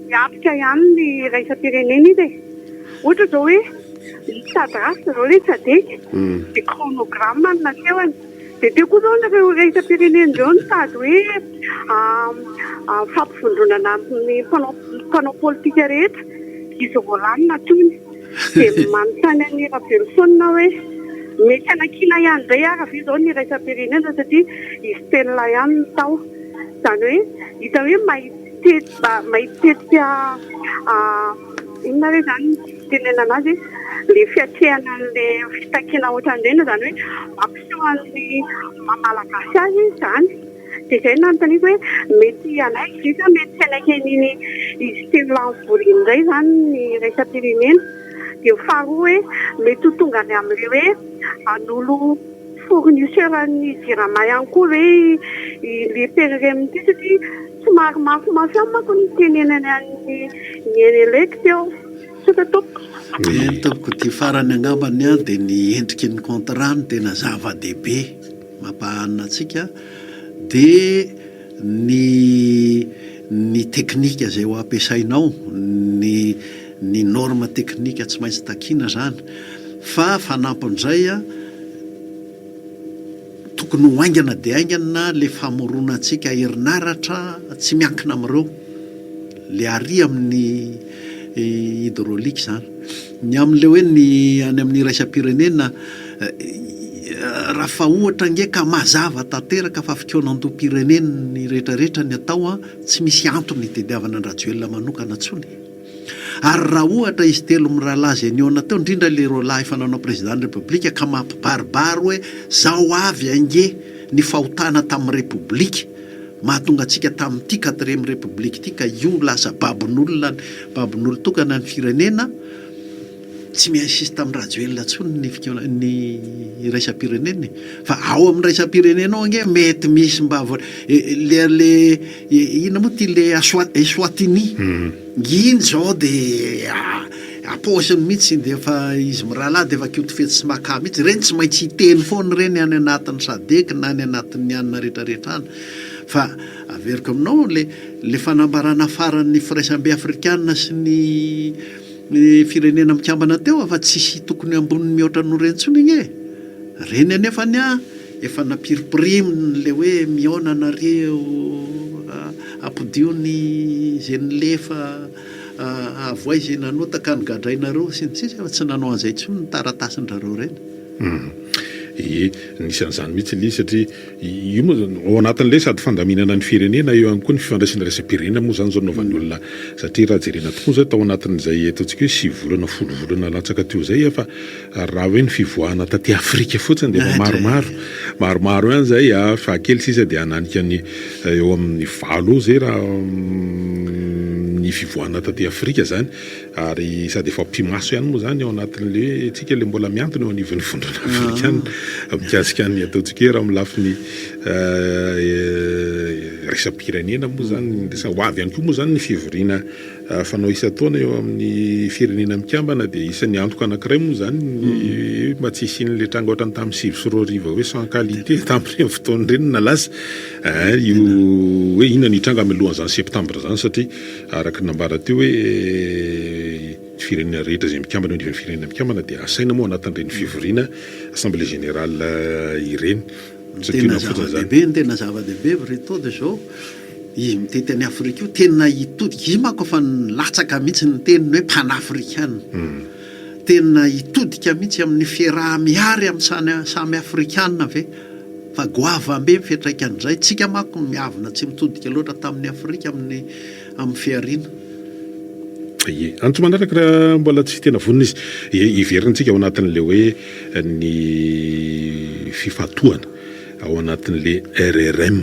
miapika ihany ny raisam-pirenena izy ohatra zao hoe sady rasy zao hoe tsadeka dia chronogramme ny nasehony dia teo koa zao nareo raisam-pirenena zao ny sady hoe fampifondronana amin'ny mpanao politika rehetra izy voalanina toiny dia manontany any Rabelson hoe mety anakina ihany zay ara ve zao ny raisam-pirenena satria izy tenila ihany ny tao zany hoe hita hoe mahitetika inona hoe zany tenena anazy le fiatrehana an'le fitakina ohatran'ireny zany hoe mampiseho an'ny mamalagasy azy zany dia zay nanontany izy hoe mety anaiky visa mety tsy anaiken'iny izy tenila mivory indray zany ny raisam-pirenena dia faharoa hoe mety ho tonga any amin'le hoe an'olo fournisseur-ny jirama ihany koa hoe le periremity satria somary mafimafy ao manko ny tenenany an'ny NLEC teo sota tompoko tompoko ty farany angambany a dia ny endriky ny contrat ny tena zava-dehibe mampahanina antsika dia ny teknika zay ho ampiasainao, ny norme teknika tsy maintsy takina zany, fa fanampin'izay tokony ho aingana de aingana le famoronantsika herinaratra tsy miankina amin'ireo le ary amin'ny hydraulique zany. Ny amin'le hoe ny any amin'ny raisam-pirenena raha fa ohatra nge ka mazava tanteraka fa fikonan-dom-pirenena ny rehetrarehetra ny atao tsy misy antony tediavana ny rajoelona manokana ntsony. Ary raha ohatra izy telo mirahalazy aniona teo indrindra le roalahy efa nanao président république ka mampibaribary hoe zao avy ange ny fahotana tamin'ny république, mahatonga antsika tamin'ity 4e république ity ka io lasa babin'olona tokana ny firenena, tsy miinsiste tamin'ny rajoelona ntsony ny raisam-pirenena. Fa ao amin'ny raisam-pirenena ao ange mety misy mba le ina moa ty le Eswatini iny zao de aposiny mihitsy de efa izy mirahalahy de efa kiotofetsy sy maka mihitsy reny, tsy maintsy hiteny foana reny any anatin'ny sadek na any anatin'ny anina rehetrarehetra any. Fa averiko aminao le fanambarana faran'ny firaisambe afrikana sy ny firenena mikambana teo fa tsisy tokony amboniny mihoatra noreny ntsony igny reny anefany efa napiripiriminy le hoe miona nareo ampodiony zay nylefa avoay zay nanotaka ny gadrainareo sy ny sisa, tsy nanao an'izay ntsony ny taratasindrareo reny. Nisan'izany mihitsy le satria io moa ao anatin'ilay sady fandaminana ny firenena eo ihany koa ny fifandraisana raisam-pirenena moa zany zao naovan'ny olona, satria raha jerena tokoa zay tao anatin'izay ataontsika hoe 6 volana 10 volana latsaka teo zay fa raha hoe ny fivoahana taty Afrika fotsiny de maromaro ihany zay fa kely sisa de ananika ny eo amin'ny 7 zay raha ny fivoahana taty Afrika zany, ary sady efa mpimaso ihany moa zany ao anatin'le tsika le mbola miantona eo anivon'ny fondrana afrikana mikasika ny ataontsika raha milafiny raisam-pirenena moa zany ho avy ihany koa moa zany ny fivoriana fanao isa-taona eo amin'ny firenena mikambana de isan'ny antoka anankiray moa zany mba tsy isian'le tranga ohatrany tamin'ny 6 sy 2 arivo hoe sans qualité tamin'ireny fotoana ireny nalaza io hoe inona ny tranga milohan'izany septembre zany, satria araka nambara teo hoe firenena rehetra zay mikambana eo firenena mikambana de asaina moa anatin'ireny fivoriana assemblée générale ireny. Tena zava-dehibe reto de zao izy mitety any Afrika io tena hitodiky izy mako fa nilatsaka mihitsy ny teniny hoe panafrikana, tena hitodika mihitsy amin'ny fiaraha-miary amin'ny samy afrikana ve fa goavambe mifetraikan'izay, tsika mako miavina tsy mitodika loatra tamin'ny Afrika amin'ny fiariana. Antso manaraka raha mbola tsy tena vonona izy iverintsika ao anatin'le hoe ny fifatoana ao anatin'le RRM.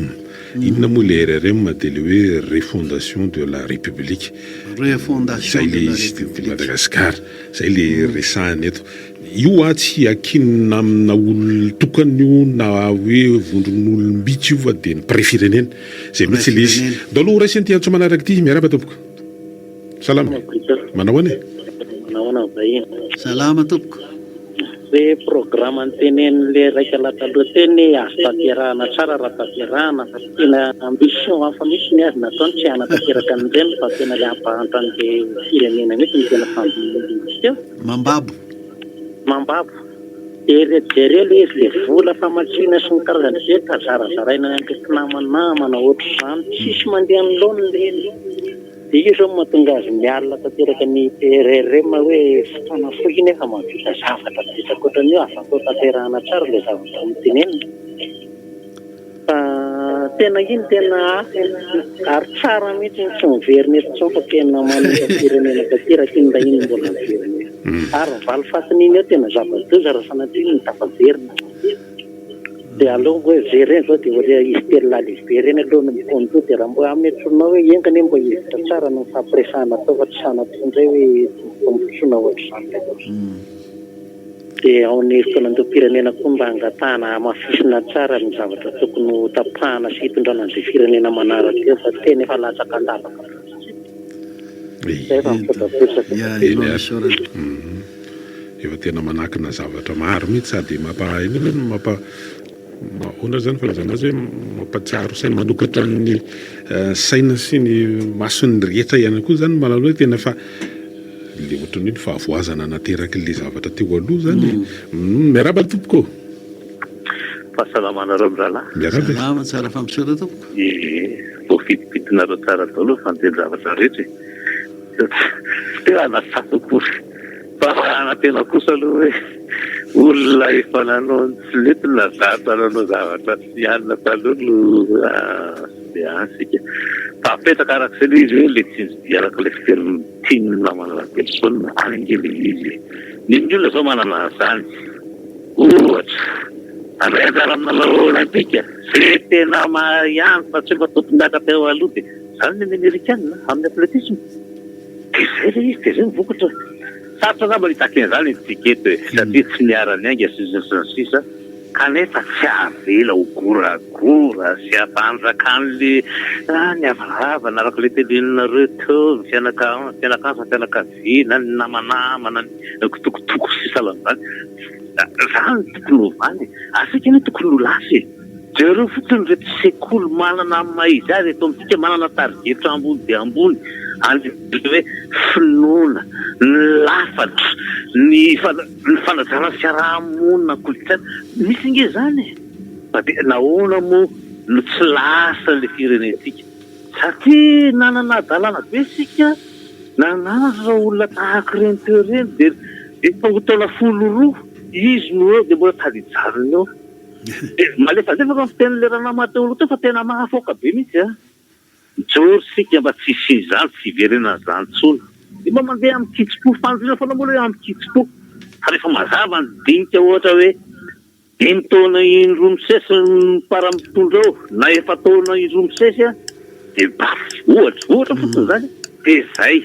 Inona moa le RRM de le hoe refondation de la République, refondation de la République Madagascar, zay le resahany eto. Io tsy akinina amina olo tokany io na hoe vondron'olombitsy io fa de ny préfirenena zay mihitsy le izy. Ndao aloha raisiny ty antso manaraka ty miaraba tompoko. Salama. Manao any? Salama tompoko. Hoe programme antenen'le raika lataloha teny azo tanterahana tsara raha tanterahana fa tena ambition hafa mihitsy ny azy nataony tsy hanatanteraka an'ireny fa tena le ampahantany le firenena mihitsy ny tena fandimitsy mambabo jereo le izy le vola famatsiana sy ny karazany ze ka zarazaraina ny ankeky namanamana ohatry zany tsisy mandeha ny laony le de io zao mahatonga azy mialina tanteraka ny RRM hoe fotoana fohy nefa mahavita zavatra betsaka ohatran'io afaka tanterahana tsara le zavatra mitenenina fa tena iny tena ary tsara mihitsy tsy miverina eto tsao fa tena manana firenena tanteraka iny mba iny mbola miverina ary mivaly fatiny iny eo tena zava-doza raha sanatria ny tafaverina de aloha hoe vereny zao de ohatry izy telo lalibe reny aloha ny mikonto de raha mbo ametronao hoe engany mbo hevitra tsara no fampiresahana atao fa tsy sanatondray hoe mpisoana ohatry zany de ao ny fotoanan-dom-pirenena koa mba angatahana mafisina tsara ny zavatra tokony ho tapahana sy hitondrana an'izay firenena manaraka eo fa tena efa latsaka andavaka efa mifodabosaka efa tena manakina zavatra maro mihitsy sady Ona zany filazana azy hoe mampatsiaro saina manokatra ny saina sy ny mason'ny rehetra ihany koa zany malalo hoe tena fa le ohatran'ny hoe fahavoazana nateraky le zavatra teo aloha zany. Miaraba tompoko. Fahasalamana rabrala. Miaraba. Salama tsara fampisehoana tompoko. Voafidipitinareo tsara daholo fanteny zavatra rehetra. Tena nasakory. Fa tena kosa aloha hoe olona efa nanao tsy lety nazatra nanao zavatra tsy anina taloha dia ansika. Fa apetraka arak'izay le izy hoe le tsinjy araka le fiteny tiany namana telefôna angely izy. Ny olona zao manana an'izany. Ohatra andray anjara amina lalao olympique zay tena ihany fa tsy mba tompon-daka teo aloha dia izany ny amerikanina amin'ny athlétisme. Dia zay le izy dia zay mivokatra. Sarotra zamba nitaka an'izany ny tikety satria tsy niara-ny ainga sisa kanefa tsy avela ho goragora sy atanjaka an'le ny avaravana araka le telenareo teo fianakaviana ny namanamana ny kotokotoko sisa lan'izany zany tokony ho vany asika ny tokony ho lasy jereo fotsiny reto sekoly manana maizy azy eto amintsika manana targetra ambony dia ambony hoe finoana ny lafatra ny fanajana fiarahamonina kolotsaina misy nge zany dia nahoana moa no tsy lasa le firenentsika satria nanana dalàna be sika nanana zao olona tahaka reny teo reny dia tongotaona 12 izy no eo dia mbola tadijariny eo malefalefa fiten'le ranamateolo teo fa tena mahafoaka be mihitsy mijoro sika mba tsy izany tsy iverenana zany tsony dia mba mandeha amin'ny kitso-po fanjona foana moa hoe amin'ny kitso-po fa rehefa mazava ny dinika ohatra hoe 5 taona indromisesy ny para-mitondra eo na 4 taona indromisesy dia ohatra fotsiny zany dia zay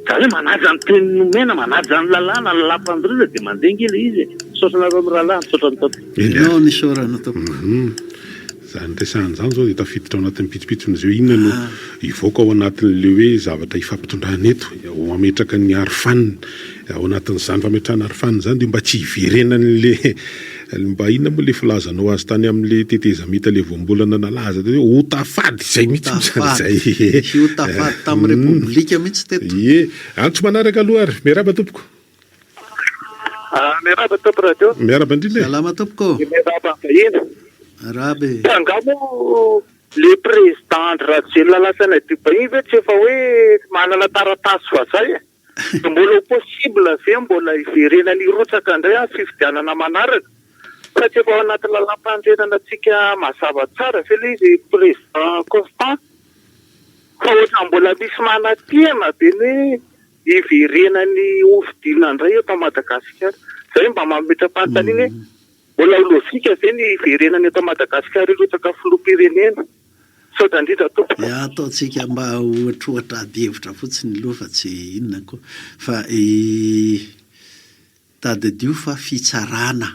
zany hoe manaja ny teny nomena manaja ny lalàna ny lampandrina dia mandeha ngely izy saosanareo amin'ny rahalahy misaotra ny tompoko no ny saorana tompoko zany resahany zany zao dia tafiditra ao anatin'ny pitsopitsony zay inona no ivoaka ao anatin'le hoe zavatra ifampitondrana eto ho ametraka ny arofanina ao anatin'izany fametrahana arofanina zany dia mba tsy hiverenan'le mba inona moa le filazanao azy tany amin'le tetezamita le voambolana nalaza hoe ho tafady zay mihitsy zay sy ho tafady tamin'ny repoblika mihitsy teto antso manaraka aloha ary miaraba tompoko miaraba tompo radio miaraba indrindra salama tompoko miaraba vahiny rabe angamo le président Rajoelina lasana dibahiny ve tsy efa hoe manana taratasy fa zay mbola possible ve mbola iverenany rotsaka indray fifidianana manaraka satria efa ao anaty lalam-pandrenana antsika mazava tsara ve le izy président Constant fa ohatra mbola misy manatiana be ny iverenany ofidilina indray eto Madagasikara zay mba mametra-panontaniana mbola lôjika ve ny iverenany eto Madagasikara rotsaka filoham-pirenena saodandrindra tompo ataontsika mba ohatrohatra ady-hevitra fotsiny aloha fa tsy inona koa fa tadidio fa fitsarana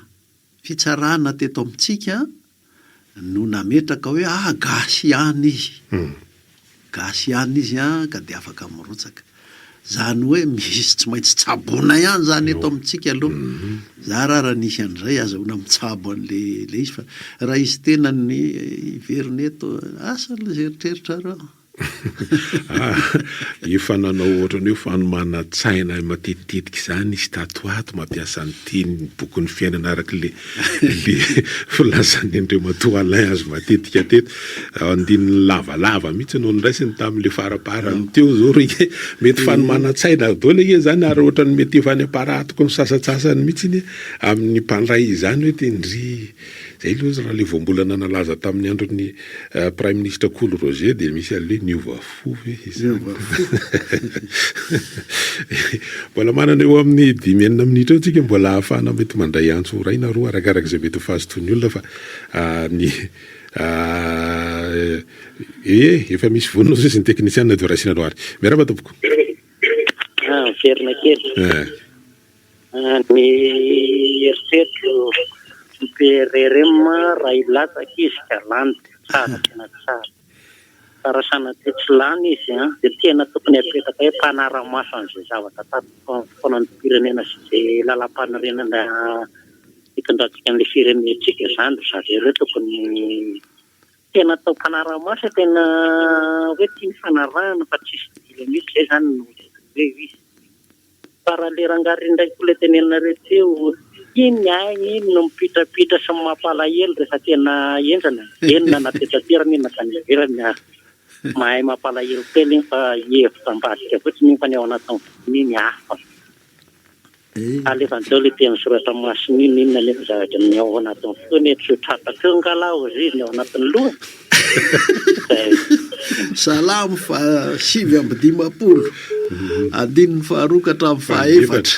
teto amintsika no nametraka hoe gasy ihany izy ka dia afaka mirotsaka zany hoe misy tsy maintsy tsabona ihany zany eto amintsika aloha za raha nisy an'izay azahoana mitsabo an'le izy fa raha izy tena ny iverina eto asa le zeritreritra raha efa nanao ohatrany hoe fanomana tsaina matetitetika zany izy tatoato mampiasa nyteny bokon'ny fiainana araka le filazany andreo matoalain azy matetika teto andininy lavalava mihitsy no niraisiny tamin'le faraparany teo zao reke mety fanomana tsaina daola e zany ary ohatrany mety efa any aparatoko ny sasatsasany mihitsy iny amin'ny mpandray izany hoe tendry zay loha raha le voambolana nalaza tamin'ny andron'ny prime ministre Cool Roger dia misy an'le niovafo mbola manana eo amin'ny 10 minitra eo tsika mbola ahafahana mety mandray antso ray na roa arakarak'izay mety ho fazotony olona fa efa misy vonona sy ny teknisianina dia raisina anao ary miaraba tompoko verina kely ny eritreritro PRRM raha ilatsaka izy ka lany tsara tena tsara sanatetsylany izy dia tena tokony apetraka hoe mpanara-maso an'izay zavatra tato fonan'ny firenena sy izay lalam-panorenana hitondratsika an'ilay firenentsika izany ry zareo ireo tokony tena atao mpanara-maso tena hoe tia mifanarahana fa tsisy dila mihitsy izay zany no hoe izy fa raha le rangariny indray koa ilay tenenina rehetra eo iny aigny iny no mipitrapitra sy mampalahelo rehefa tena enjana enina natetraterana iny nakaniverany mahay mampalahelo telo iny fa hevitra ambadika fotsiny iny fa ny ao anatin'ny iny hafa alefan'izao le tena soratra masiny iny inona le zavatra ny ao anatin'ny fotoana tsotrapaka eo ngalao izy ny ao anatin'ny loha salamo fa 7:50 adininy faharokatra amin'ny fahaefatra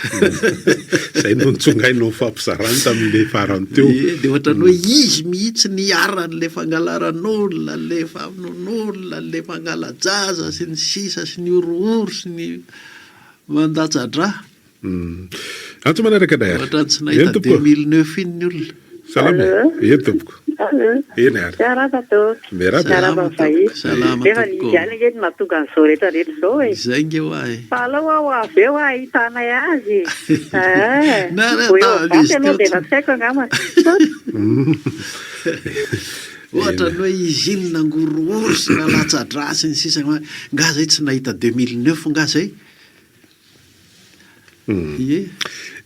zay no nitsongainao fampizarany tamin'ile farany teo dia ohatrany hoe izy mihitsy niaran'le fangalaran'olona le famonon'olona le fangalajaza sy ny sisa sy ny orooro sy ny mandatsadra antso manaraka dayary ohatrany tsy nahita 2009 iny ny olona salama eny tompoko eny ary efa nidiana ngeny mahatonga an'izao rehetrarehetra izao e zay nge hoahy fa alao ao avy eo ahitanay azy aloha dia efa tsy haiko angamba ohatrany hoe izy iny nangorooro sy nalatsadra sy ny sisa nga zay tsy nahita 2009 nga zay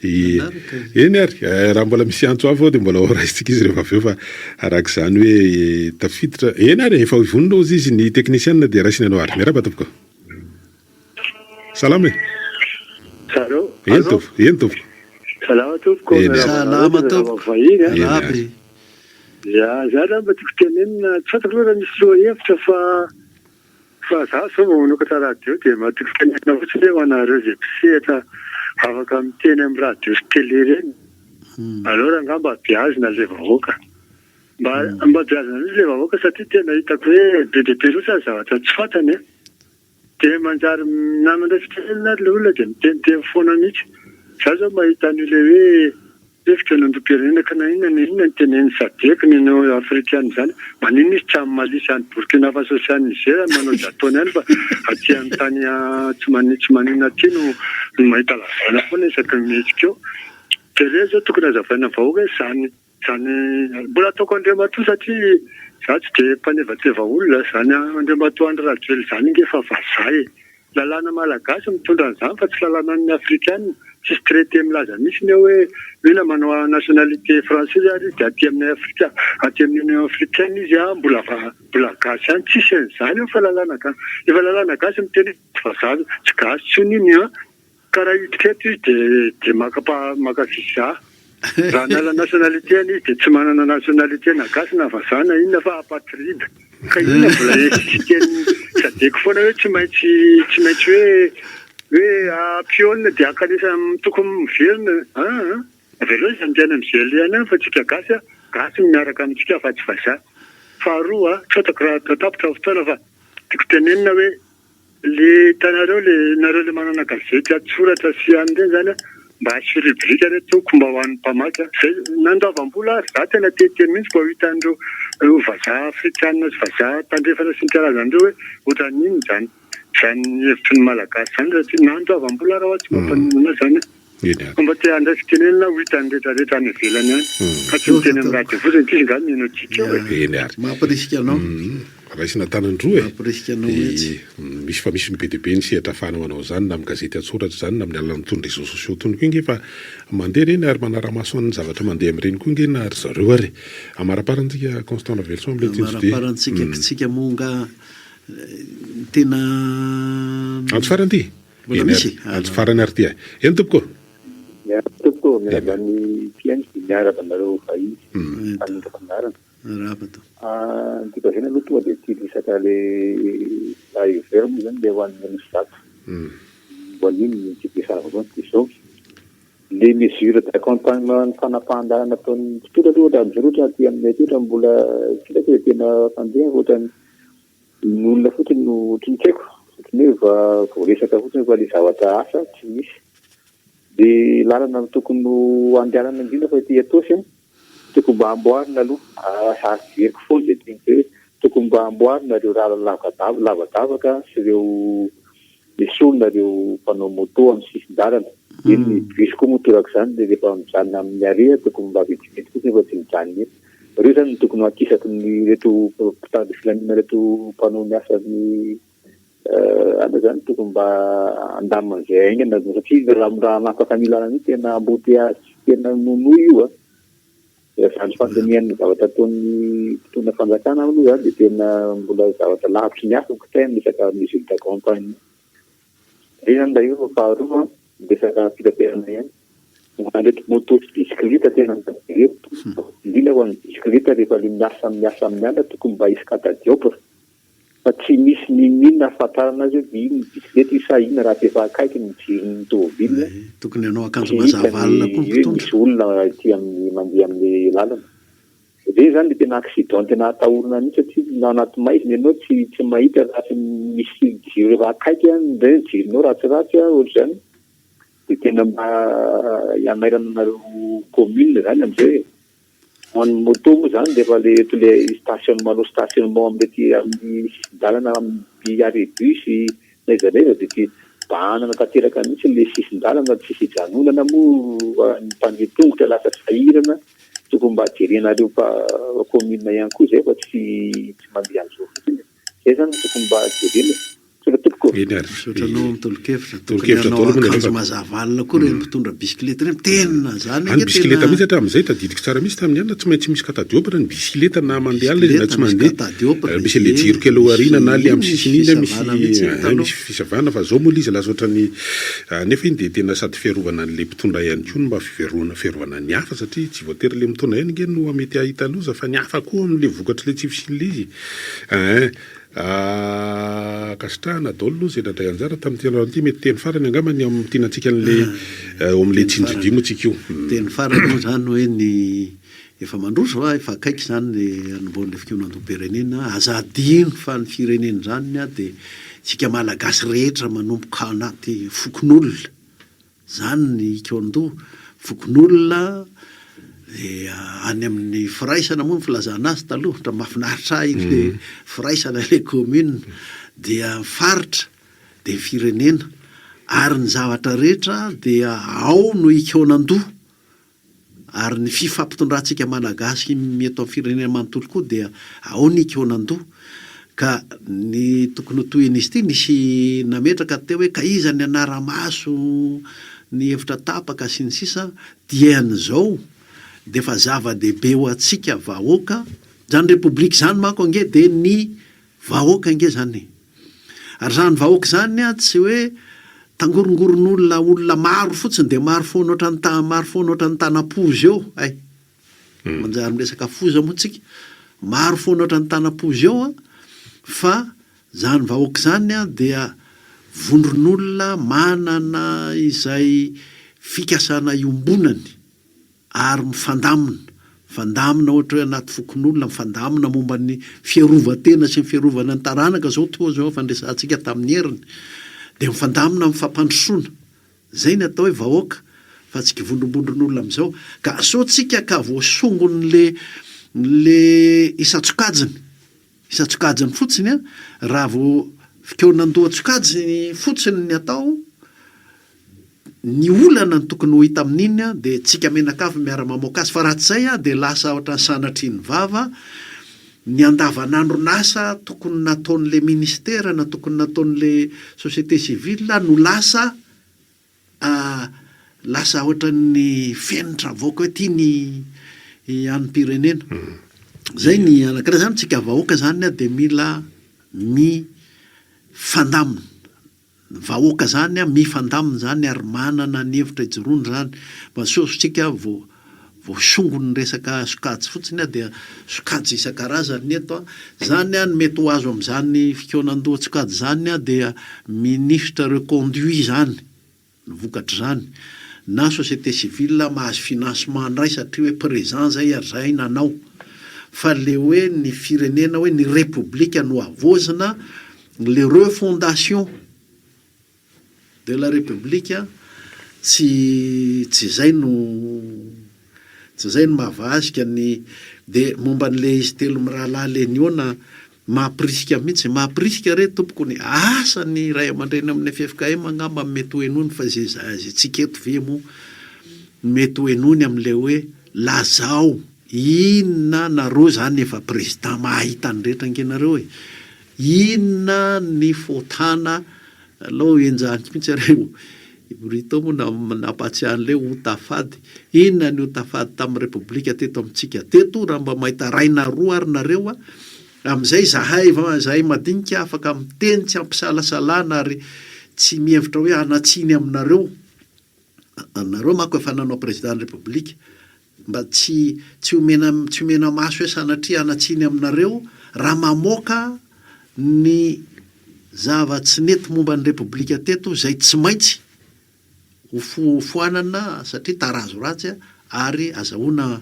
eny ary raha mbola misy antso avy ao dia mbola oraisitsika izy rehefa avy eo fa araka izany hoe tafiditra eny ary efa vonona ozy izy ny teknisianina dia raisiny anao ary miaraba tompoko salama eny tompoko salama tompoko salama tompoko aby ya za raha mba tiako tenenina tsy fantako loha raha misy loha hevitra fa za sao mamonokatra radio dia matiako tenenina fotsiny hoe anareo zay mpisehatra afaka miteny amin'ny radio sy télé reny alors angamba biazina le vahoaka mba biazina mihitsy le vahoaka satria tena hitako hoe be dia be loatra zavatra tsy fantany dia manjary namana fitenenina ary le olona dia miteniteny foana mihitsy za zao mahita an'ile hoe efitra nandrom-pirenena ka na inona ny teneny sadeko ny nao afrikana izany manino izy tsy amin'ny Mali sy any Burkina Faso sy any Niger manao zatony ihany fa aty amin'ny tany tsy manino aty no mahita lavana foana isaky ny mihetsika eo dia reo zao tokony hazavaina vahoaka izany mbola ataoko andriamatoa satria za tsy dia mpanevateva olona zany andriamatoa andry rajoely izany nge fa vazaha lalàna malagasy mitondra an'izany fa tsy lalàna ny afrikana sisy traité milaza misy ny hoe mila manao nationalité française ary dia aty amin'ny afrika aty amin'ny union africaine izy mbola gasy any tsisy an'izany fa lalàna gasy miteny vazaha tsy gasy tsy niny ka raha hiditra eto izy dia maka visa raha nala nationalité any izy dia tsy manana nationalité na gasy na vazaha na inona fa apatride ka inona mbola teny sadeko foana hoe tsy maintsy hoe piona dia akalesa tokony miverina avelao izy andiana mizely ihany fa tsika gasy miaraka amintsika fa tsy vazaha faharoa tsy fatako raha tatapitra fotoana fa tiako tenenina hoe le hitanareo nareo le manana gazety atsoratra sy an'ireny zany mba asy rubrika reto mba ho an'ny mpamaky zay nandoavam-bola ary za tena teteny mihitsy mba ho hitan'ireo vazaha afrikana sy vazaha tandrefana sy ny karazan'ireo hoe ohatran'iny zany hevitry ny malagasy zany satria nandoavam-bola raha tsy mampanina zany mba te andraiky tenenina ho hitan'ny rehetrarehetra any ivelany any ka tsy miteny amin'ny radio fotsiny tsisy nga mino tsika eny ary mampirisika anao raisina tanandroa mampirisika anao mihitsy misy fa misy be dia be ny sehatra ahafahanao anao zany na amin'ny gazety atsoratra zany na amin'ny alalany tony réseaux sociaux tony koa inge fa mandeha reny ary manara-maso ny zavatra mandeha amin'ireny koa inge na ary zareo ary amaraparantsika Constant Lavelson amin'ilay tsinjode amaraparantsika tsika monga tena antso farany ty antso farany ary ty eny tompoko tompoko miarabany fiainy miarabanareo vahiny fanondrafanarana rapato tika zany aloha tonga dia tilisaka le lahiver moa zany le hoan'ny misy zato voaniny tipisaravakoa izao le mesure d'accompagnement ny fanapahan-dalana ataon'ny tototra aloha ohatrany misoratra aty amin'ny totra mbola kitako hoe tena fandeha ohatrany ny olona fotsiny no tsinitsaiko satria hoe voaresaka fotsiny fa le zavatra asa tsy misy dia lalana tokony andehanana indrindra fa ety atosy tokony mba amboarina aloha veriko foana zay tiany hoe tokony mba amboarina ireo rala lavadavaka sy ireo misy olona ireo mpanao moto amin'ny sisin-dalana iny visy koa motoraka zany de rehefa mijanona amin'ny area tokony mba vitsivitsy kosa nefa tsy mijanona eny reo zany tokony hakisaky ny reto mpitandro filaminana reto mpanao miasa ny ana zany tokony mba andamin'izay aingana satria raha mahafaka milana ny tena embouteillage tena nonoa io zany fandinian'ny zavatra ataon'ny mpitondra fanjakana aloha zany de tena mbola zavatra lavitry ny asa kokitainy resaka musique de campagne zay zany da io faharoa resaka fitaterana ihany manreto moto sy bisikleta tena indrindra ho an'ny bisikleta rehefa le miasa amin'ny ala tokony mba isy katadiopra fa tsy misy ninina ahafantarana azy hoe ino bisikleta isa ina raha efa akaiky ny jiron'ny tômôbila tokony anao akanjo mazavalina koa mpitondra misy olona ty amin'ny mandeha amin'ny lalana zay zany le tena accident tena atahorana mihitsy satria na anaty maizina ianao tsy mahita raha tsy misy jiro efa akaiky ndray jironao ratsiratsy ohatry zany de tena mba ianairana anareo commune zany amizay hoan'ny moto moa zany rehefa le stationnement stationnement amilety amin'ny sisin-dalana amin'ny arébus na izanaiza de ty banana tanteraka mihitsy le sisin-dalana tsisy hijanonana moa ny mpandeha tongotra lasa sahirana tokony mba jerenareo fa commune ihany koa zay fa tsy mandeha an'izao fotsiny zay zany tokony mba jerena sotranao mitolokevitra tokony anao akanjo mazavalina koa reny mpitondra bisikleta reny tena zany any bisikleta mihitsy hatry am'izay tadidiko tsara mihitsy tamin'ny alina tsy maintsy misy katadiopra ny bisikleta na mandeha alina izy na tsy mandeha misy le jiro kely aoriana na le amin'ny sisin'iny misy fisavana fa zao moa izy lasa ohatrany nefa iny de tena sady fiarovana an'le mpitondra ihany koa mba fiarovana ny hafa satria tsy voatery le mitondra ihany nge no mety ahita loza fa ny hafa koa am'le vokatra le tsy fisin'le izy kasitrahana daolo zay nadray anjara tamin'ny tenaty mety teny farany angamany amin'ny tinantsika an'le ao amin'le tsindridimo atsika io teny farany moa zany hoe ny efa mandroso efa akaiky zany le anomboan'le fikonam-pirenena azadino fa ny firenena zany de tsika malagasy rehetra manomboka anaty fokon'olona zany ny ikondo fokon'olona de any amin'ny firaisana moa ny filazana azy taloha ohatra mahafinaritra le firaisana le commune dia faritra de firenena ary ny zavatra rehetra dia ao no ikonan-doha ary ny fifampitondrantsika malagasy mety amin'ny firenena manontolo koa dia ao ny ikonan-doha ka ny tokony ho tohin'izy ity nisy nametraka teo hoe ka iza ny anara-maso ny hevitra tapaka sy ny sisa dian'izao de fa zava-dehibe ho atsika vahoaka zany republika zany manko ange de ny vahoaka ange zany ary zany vahoaka zany tsy hoe tangorongoron'olona maro fotsiny de maro foana ohatry ny tanapozy eo manjary miresaka foza moa tsika maro foana ohatry ny tanapozy eo fa zany vahoaka zany dia vondron'olona manana izay fikasana iombonany ary mifandamina ohatra hoe anaty fokon'olona mifandamina momba ny fiarovan-tena sy ny fiarovana ny taranaka zao toa zao fandraisantsika tamin'ny heriny de mifandamina mifampandrosoana zay ny atao hoe vahoaka fa tsy kivondrombondron'olona am'izao ka so tsika ka voasongony le isatsokajiny fotsiny raha vo fikeonandoha-tsokajiny fotsiny ny atao ny olana ny tokony ho hita amin'iny de tsika menakafy miara-mamoaka azy fa raha tsy zay de lasa ohatra ny sanatry ny vava ny andavanandro nasa tokony nataon'le ministera na tokony nataon'le société civile no lasa ohatra ny fenitra avoaka hoe tia ny any-pirenena zay ny anakira zany tsika vahoaka zany de mila mifandamina vahoaka zany mifandamina zany ary manana ny hevitra ijoroany zany mba sosotsika voasongony ny resaka sokajy fotsiny dia sokajy isan-karazany eto zany no mety ho azo am'izany fikeonan-doha-tsokajy zany dia ministre reconduit zany ny vokatra zany na société civile mahazo financement ndray satria hoe présent zay ary zay nanao fa le hoe ny firenena hoe ny république no avozina le refondation de la république tsy zay no mahavazika ny de momba n'le izy telo mirahalahy le niona Mampirisika mihitsy, mampirisika re tompoko ny asany ray aman-dreny amin'ny FFKM angamba mety hoenony fa zay tsika eto ve mo mety hoenony amin'ilay hoe lazao inona nareo zany efa président mahita ny rehetra angenareo hoe inona ny fotana aloha enjahany mihitsy reo Brito moa nampatsiahan'le hotafady inona ny hotafady tamin'ny repoblika teto amintsika teto raha mba mahita raina roa ary nareo amin'izay zahay madinika afaka miteny tsy ampisalasalana ary tsy mihevitra hoe anatsiny aminareo manko efa nanao président de république mba tsy omena maso hoe sanatria anatsiny aminareo raha mamoaka ny zava-tsy nety momba ny repoblika teto zay tsy maintsy foanana satria tarazo ratsy ary azahoana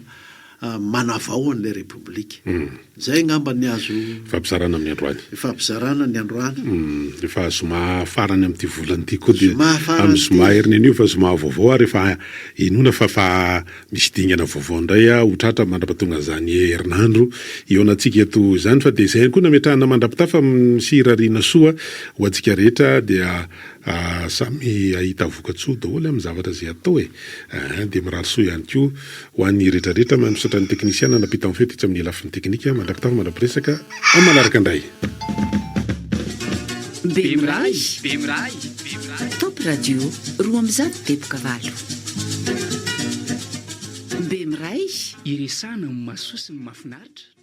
manavao an'ilay repoblika. Zay ngamba ny azo fampizarana amin'ny androany. Fampizarana ny androany. Efa zoma farany amin'ity volany ity koa dia amin'ny zoma heriny anio fa zoma vaovao ary efa inona fa misy dingana vaovao indray hotratra mandrapatonga zany herinandro eo antsika eto zany fa dia izay koa nametrahana mandrapitafa misy rariana soa ho antsika rehetra dia samy ahita vokatsoa daholo amin'ny zavatra zay atao dia mirary soa ihany koa ho an'ny rehetrarehetra misaotra ny teknisiana napita amin'ny fety tsy amin'ny lafin'ny teknika mandrapitafa mandrapiresaka amin'ny manaraka indray. Bemiray Top Radio roa amby zato teboka valo. Bemiray iresana amin'ny masoa sy ny mahafinaritra.